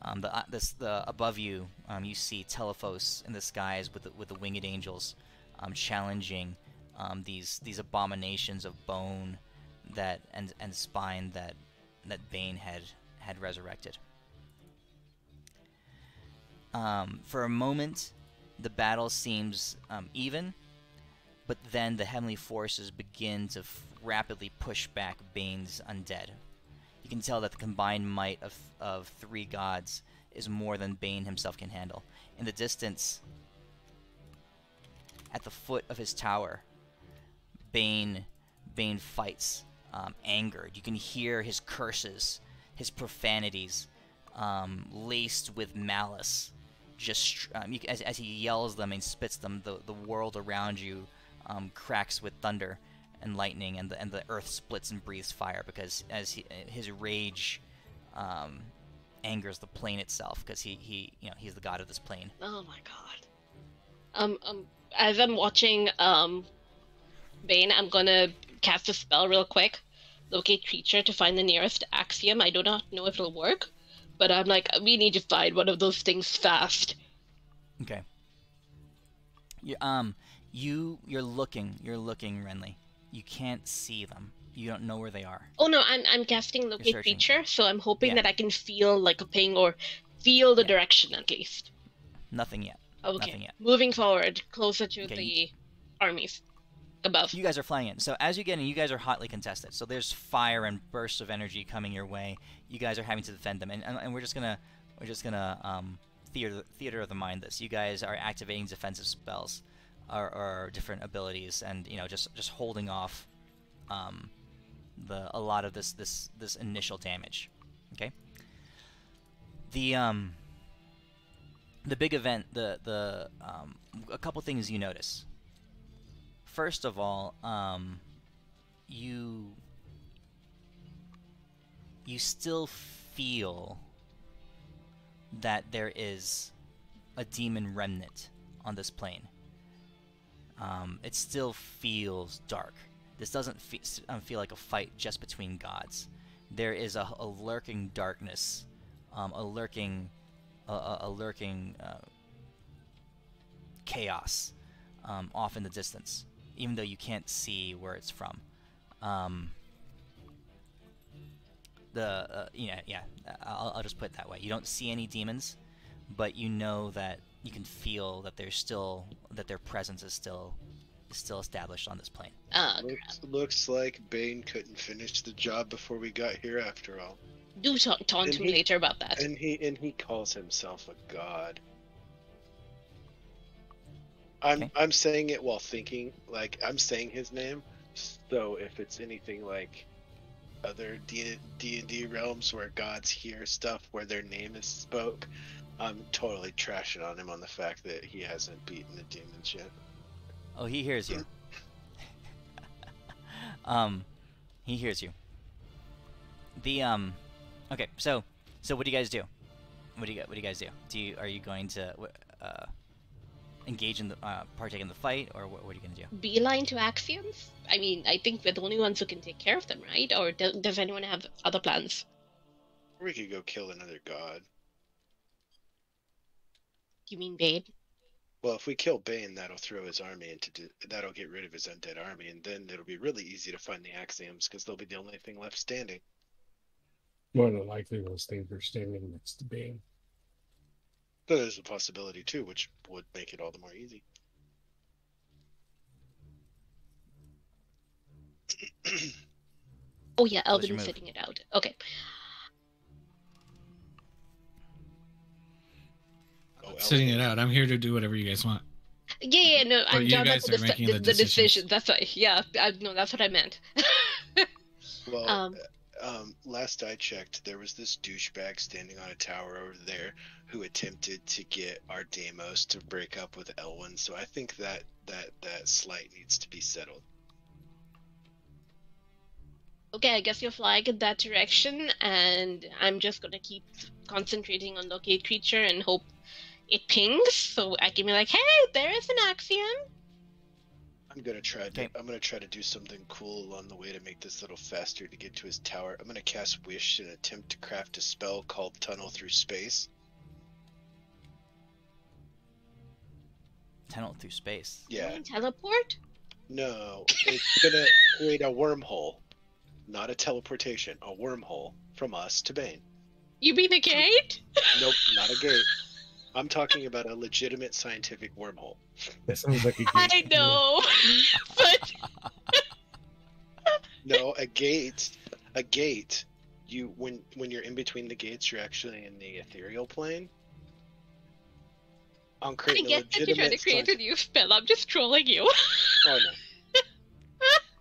[SPEAKER 1] Above you, you see Telephos in the skies with the winged angels, challenging these abominations of bone and spine that Bane had resurrected. For a moment, the battle seems even, but then the heavenly forces begin to rapidly push back Bane's undead. You can tell that the combined might of three gods is more than Bane himself can handle. In the distance, at the foot of his tower, Bane fights, angered. You can hear his curses, his profanities, laced with malice. Just as he yells them and spits them, the world around you cracks with thunder and lightning, and the earth splits and breathes fire, because his rage angers the plane itself, because he's the god of this plane.
[SPEAKER 3] Oh my god. As I'm watching Bane, I'm gonna cast a spell real quick. Locate creature to find the nearest axiom. I do not know if it'll work, but I'm like, we need to find one of those things fast.
[SPEAKER 1] Okay. You're looking, Renly. You can't see them. You don't know where they are.
[SPEAKER 3] Oh no, I'm casting locate creature, so I'm hoping that I can feel like a ping or feel the direction at least.
[SPEAKER 1] Nothing yet.
[SPEAKER 3] Okay.
[SPEAKER 1] Nothing yet.
[SPEAKER 3] Moving forward, closer to the armies above.
[SPEAKER 1] You guys are flying in. So as you get in, you guys are hotly contested. So there's fire and bursts of energy coming your way. You guys are having to defend them, and we're just gonna theater of the mind this. You guys are activating defensive spells or different abilities, and just holding off a lot of this initial damage. Okay. The big event, a couple things you notice. First of all, you still feel that there is a demon remnant on this plane. It still feels dark. This doesn't feel like a fight just between gods. There is a lurking darkness, a lurking chaos off in the distance, even though you can't see where it's from. I'll just put it that way. You don't see any demons, but you know that you can feel that their presence is still established on this plane.
[SPEAKER 4] Looks like Bane couldn't finish the job before we got here after all.
[SPEAKER 3] Do taunt him later about that.
[SPEAKER 4] And he calls himself a god. I'm saying it while thinking, like I'm saying his name. So if it's anything like other D&D realms where gods hear stuff where their name is spoke, I'm totally trashing on him on the fact that he hasn't beaten the demons yet.
[SPEAKER 1] Oh, he hears you. He hears you. Okay, so what do you guys do? What do you guys do? Are you going to engage in the partake in the fight, or what are you going to do?
[SPEAKER 3] Beeline to Axioms? I mean, I think we're the only ones who can take care of them, right? Or does anyone have other plans?
[SPEAKER 4] We could go kill another god.
[SPEAKER 3] You mean Bane?
[SPEAKER 4] Well, if we kill Bane, that'll throw his army that'll get rid of his undead army, and then it'll be really easy to find the Axioms, because they'll be the only thing left standing.
[SPEAKER 5] More than likely, those things are standing next to Bane.
[SPEAKER 4] That is a possibility too, which would make it all the more easy.
[SPEAKER 3] Oh yeah,
[SPEAKER 1] What's
[SPEAKER 3] Elvin
[SPEAKER 1] your
[SPEAKER 3] is
[SPEAKER 1] move?
[SPEAKER 3] sitting it out. Okay.
[SPEAKER 4] Oh,
[SPEAKER 2] Sitting it
[SPEAKER 4] Elvin.
[SPEAKER 2] out. I'm here to do whatever you guys want.
[SPEAKER 3] Yeah, no,
[SPEAKER 2] But
[SPEAKER 3] I'm
[SPEAKER 2] you
[SPEAKER 3] done
[SPEAKER 2] guys
[SPEAKER 3] with
[SPEAKER 2] are making the
[SPEAKER 3] the
[SPEAKER 2] decisions.
[SPEAKER 3] decision. That's right. Yeah, no, that's what I meant.
[SPEAKER 4] Well,
[SPEAKER 3] Um,
[SPEAKER 4] last I checked, there was this douchebag standing on a tower over there who attempted to get our Deimos to break up with Elwyn. So I think that slight needs to be settled.
[SPEAKER 3] Okay, I guess you're flying in that direction, and I'm just gonna keep concentrating on locate creature and hope it pings, so I can be like, "Hey, there is an Axiom."
[SPEAKER 4] I'm gonna try to.
[SPEAKER 1] Okay.
[SPEAKER 4] I'm gonna try to do something cool along the way to make this a little faster to get to his tower. I'm gonna cast Wish and attempt to craft a spell called Tunnel Through Space.
[SPEAKER 1] Tunnel through space.
[SPEAKER 3] You
[SPEAKER 4] Yeah.
[SPEAKER 3] mean teleport?
[SPEAKER 4] No, it's gonna create a wormhole, not a teleportation. A wormhole from us to Bane.
[SPEAKER 3] You mean a gate?
[SPEAKER 4] Nope, not a gate. I'm talking about a legitimate scientific wormhole.
[SPEAKER 5] That sounds like a
[SPEAKER 3] I
[SPEAKER 5] game.
[SPEAKER 3] know, but
[SPEAKER 4] No, a gate. A gate. You when you're in between the gates, you're actually in the ethereal plane. I'm
[SPEAKER 3] I
[SPEAKER 4] creating a
[SPEAKER 3] get that you're trying to
[SPEAKER 4] legitimate
[SPEAKER 3] create a new spell. I'm just trolling you.
[SPEAKER 4] Oh no.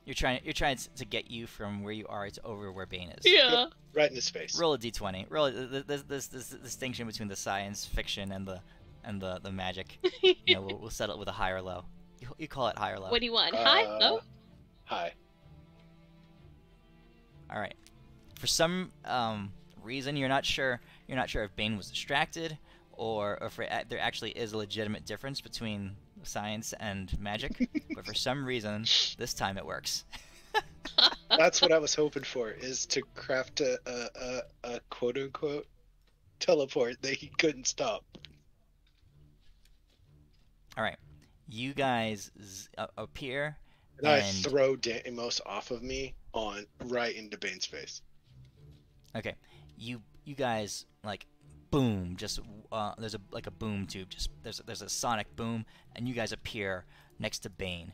[SPEAKER 1] You're trying to get you from where you are to over where Bane is.
[SPEAKER 3] Yeah.
[SPEAKER 4] Right in his face.
[SPEAKER 1] Roll a d20. Roll this distinction between the science fiction and the magic. You know, we'll settle it with a high or low. You call it high or low.
[SPEAKER 3] What do you want? High? Low?
[SPEAKER 4] Hi.
[SPEAKER 1] All right. For some reason, you're not sure if Bane was distracted or if there actually is a legitimate difference between science and magic. But for some reason, this time it works.
[SPEAKER 4] That's what I was hoping for, is to craft a quote unquote teleport that he couldn't stop.
[SPEAKER 1] All right. You guys appear.
[SPEAKER 4] And I
[SPEAKER 1] And-
[SPEAKER 4] throw Deimos off of me right into Bane's face.
[SPEAKER 1] Okay, you guys like boom, just there's a boom tube, just there's a sonic boom, and you guys appear next to Bane.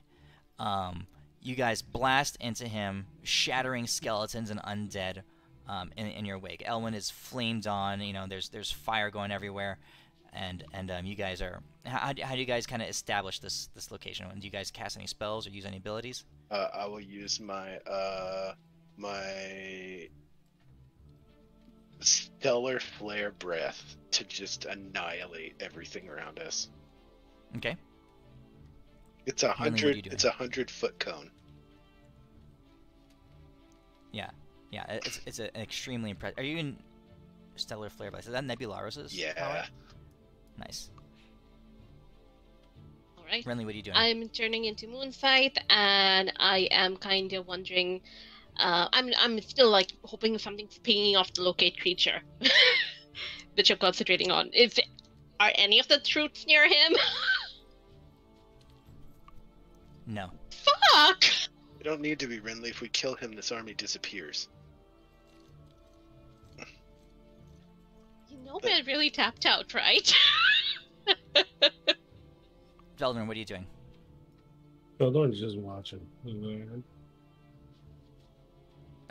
[SPEAKER 1] You guys blast into him, shattering skeletons and undead in your wake. Elwyn is flamed on. You know, there's fire going everywhere, and you guys are how do you guys kind of establish this location? Do you guys cast any spells or use any abilities?
[SPEAKER 4] I will use my my stellar flare breath to just annihilate everything around us.
[SPEAKER 1] Okay.
[SPEAKER 4] It's
[SPEAKER 1] Henley, what are you
[SPEAKER 4] 100.
[SPEAKER 1] doing?
[SPEAKER 4] It's 100-foot cone.
[SPEAKER 1] Yeah, it's an extremely impressive. Are you in stellar flare blast? Is that Nebularos's?
[SPEAKER 4] Yeah.
[SPEAKER 1] power? Nice.
[SPEAKER 3] All right.
[SPEAKER 1] Renly, what are you doing?
[SPEAKER 3] I'm turning into Moonsight, and I am kind of wondering. I'm still like hoping something's pinging off the locate creature, which I'm concentrating on. Are any of the troops near him?
[SPEAKER 1] No.
[SPEAKER 3] Fuck!
[SPEAKER 4] We don't need to be Renly. If we kill him, this army disappears.
[SPEAKER 3] You know we're really tapped out, right?
[SPEAKER 1] Veldrin, what are you doing?
[SPEAKER 5] Feldorn's just watching.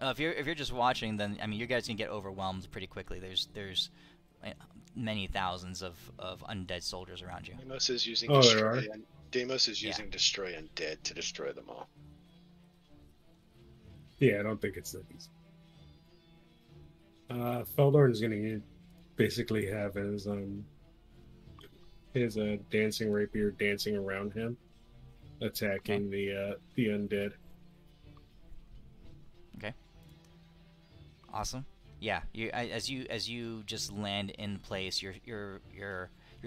[SPEAKER 1] If you're just watching, then I mean you guys can get overwhelmed pretty quickly. There's many thousands of undead soldiers around you.
[SPEAKER 4] Deimos is using
[SPEAKER 5] Oh, there
[SPEAKER 4] destroy.
[SPEAKER 5] are?
[SPEAKER 4] Deimos is
[SPEAKER 1] Yeah.
[SPEAKER 4] using destroy undead to destroy them all.
[SPEAKER 5] Yeah, I don't think it's that easy. Feldorn's gonna basically have his dancing rapier dancing around him, attacking the undead.
[SPEAKER 1] Awesome. Yeah. As you just land in place, your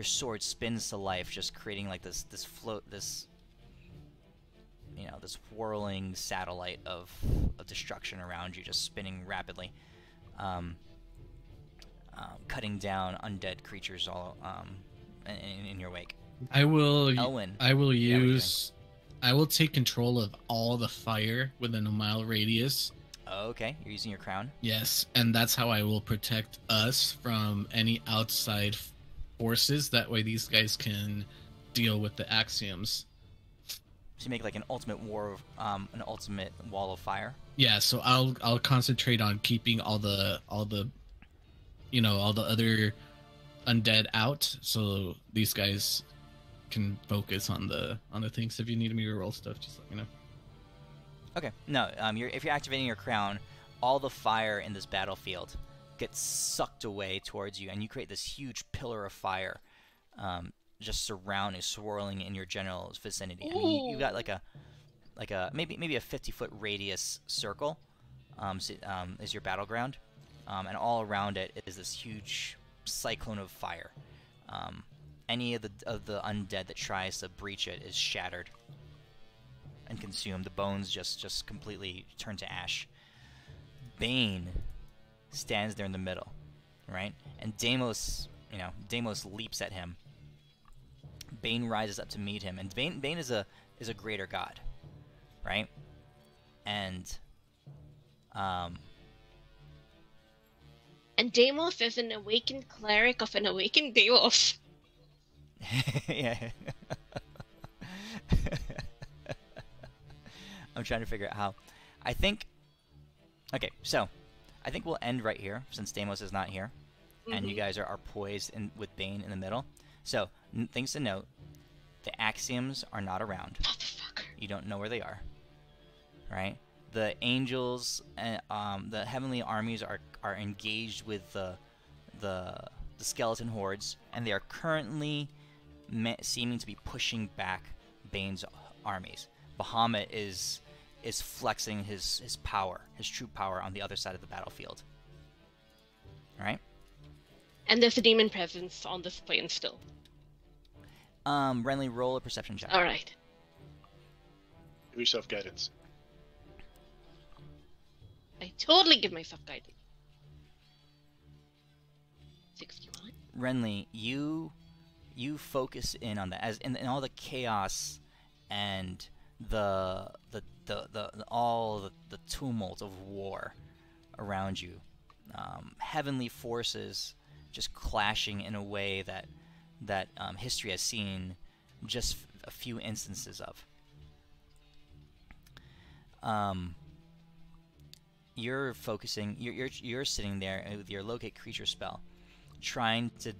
[SPEAKER 1] sword spins to life, just creating like this whirling satellite of destruction around you, just spinning rapidly, cutting down undead creatures all in your wake.
[SPEAKER 2] I will
[SPEAKER 1] Elwyn.
[SPEAKER 2] I will
[SPEAKER 1] Yeah, what are you
[SPEAKER 2] use I will take control of all the fire within a mile radius.
[SPEAKER 1] Okay, you're using your crown.
[SPEAKER 2] Yes, and that's how I will protect us from any outside forces. That way, these guys can deal with the axioms.
[SPEAKER 1] So you make like an ultimate an ultimate wall of fire.
[SPEAKER 2] Yeah, so I'll concentrate on keeping all the you know, all the other undead out, so these guys can focus on the things. If you need me to roll stuff, just let me know.
[SPEAKER 1] Okay. No. If you're activating your crown, all the fire in this battlefield gets sucked away towards you, and you create this huge pillar of fire, just surrounding, swirling in your general vicinity. I mean, you got like a maybe a 50-foot radius circle, is your battleground, and all around it is this huge cyclone of fire. Any of the undead that tries to breach it is shattered and consumed. The bones just completely turn to ash. Bane stands there in the middle, right? And Deimos leaps at him. Bane rises up to meet him, and Bane is a greater god, right? And
[SPEAKER 3] Deimos is an awakened cleric of an awakened Deimos.
[SPEAKER 1] yeah. I'm trying to figure out how. Okay, so I think we'll end right here since Deimos is not here, and you guys are poised with Bane in the middle. So things to note: the axioms are not around.
[SPEAKER 3] Motherfucker.
[SPEAKER 1] You don't know where they are, right? The angels and the heavenly armies are engaged with the skeleton hordes, and they are currently seeming to be pushing back Bane's armies. Bahamut is flexing his power, his true power, on the other side of the battlefield. All right?
[SPEAKER 3] And there's a demon presence on this plane still.
[SPEAKER 1] Renly, roll a perception check.
[SPEAKER 3] All right.
[SPEAKER 4] Give yourself guidance.
[SPEAKER 3] I totally give myself guidance. 61.
[SPEAKER 1] Renly, you focus in on that as in all the chaos and the tumult of war around you. Heavenly forces just clashing in a way that history has seen just a few instances of. You're focusing. You're sitting there with your locate creature spell, trying to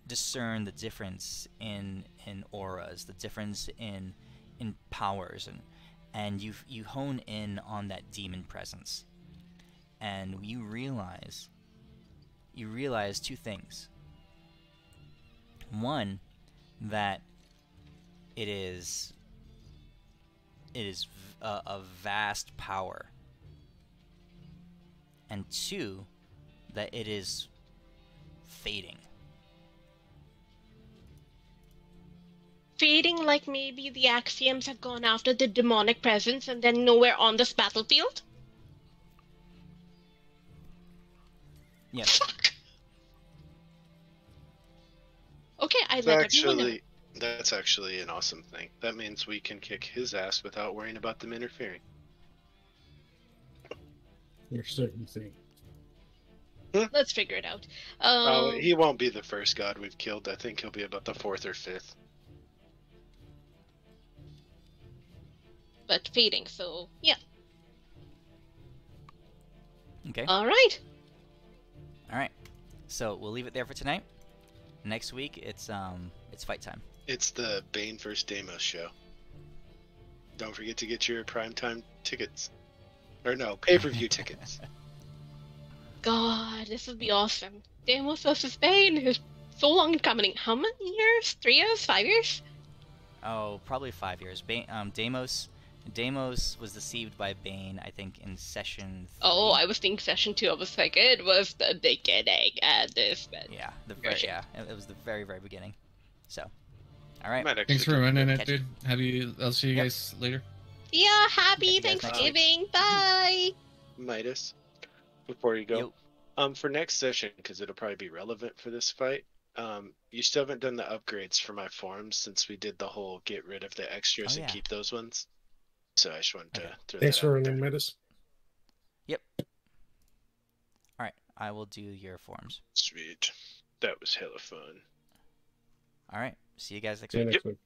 [SPEAKER 1] discern the difference in auras, the difference in powers, and you hone in on that demon presence, and you realize two things. One, that it is a vast power, and two, that it is fading.
[SPEAKER 3] Fading like maybe the axioms have gone after the demonic presence and then nowhere on this battlefield?
[SPEAKER 1] Yes.
[SPEAKER 3] Fuck! Okay, I let everyone know.
[SPEAKER 4] That's actually an awesome thing. That means we can kick his ass without worrying about them interfering.
[SPEAKER 5] There's certain things.
[SPEAKER 3] Let's figure it out.
[SPEAKER 4] He won't be the first god we've killed. I think he'll be about the 4th or 5th.
[SPEAKER 3] But fading, so yeah.
[SPEAKER 1] Okay.
[SPEAKER 3] All right.
[SPEAKER 1] So we'll leave it there for tonight. Next week it's fight time.
[SPEAKER 4] It's the Bane vs. Deimos show. Don't forget to get your primetime tickets. Or no, pay-per-view tickets.
[SPEAKER 3] God, this would be awesome. Deimos vs. Bane is so long in coming. How many years? 3 years? 5 years?
[SPEAKER 1] Oh, probably 5 years. Deimos was deceived by Bane, I think, in session 3.
[SPEAKER 3] Oh, I was thinking session 2. I was like, it was the beginning at this.
[SPEAKER 1] Yeah, it was the very, very beginning. So, all right.
[SPEAKER 2] Thanks for running it, dude. I'll see you guys later.
[SPEAKER 3] Yeah, happy
[SPEAKER 1] You guys next
[SPEAKER 3] Thanksgiving. Bye.
[SPEAKER 4] Midas, before you go, for next session, because it'll probably be relevant for this fight, you still haven't done the upgrades for my forms since we did the whole get rid of the extras and keep those ones. So I just wanted to throw
[SPEAKER 5] Thanks
[SPEAKER 4] that
[SPEAKER 5] for
[SPEAKER 4] out there.
[SPEAKER 5] running, Metis.
[SPEAKER 1] Yep. All right. I will do your forms.
[SPEAKER 4] Sweet. That was hella fun.
[SPEAKER 1] All right. See you guys next
[SPEAKER 5] See you
[SPEAKER 1] week.
[SPEAKER 5] next week.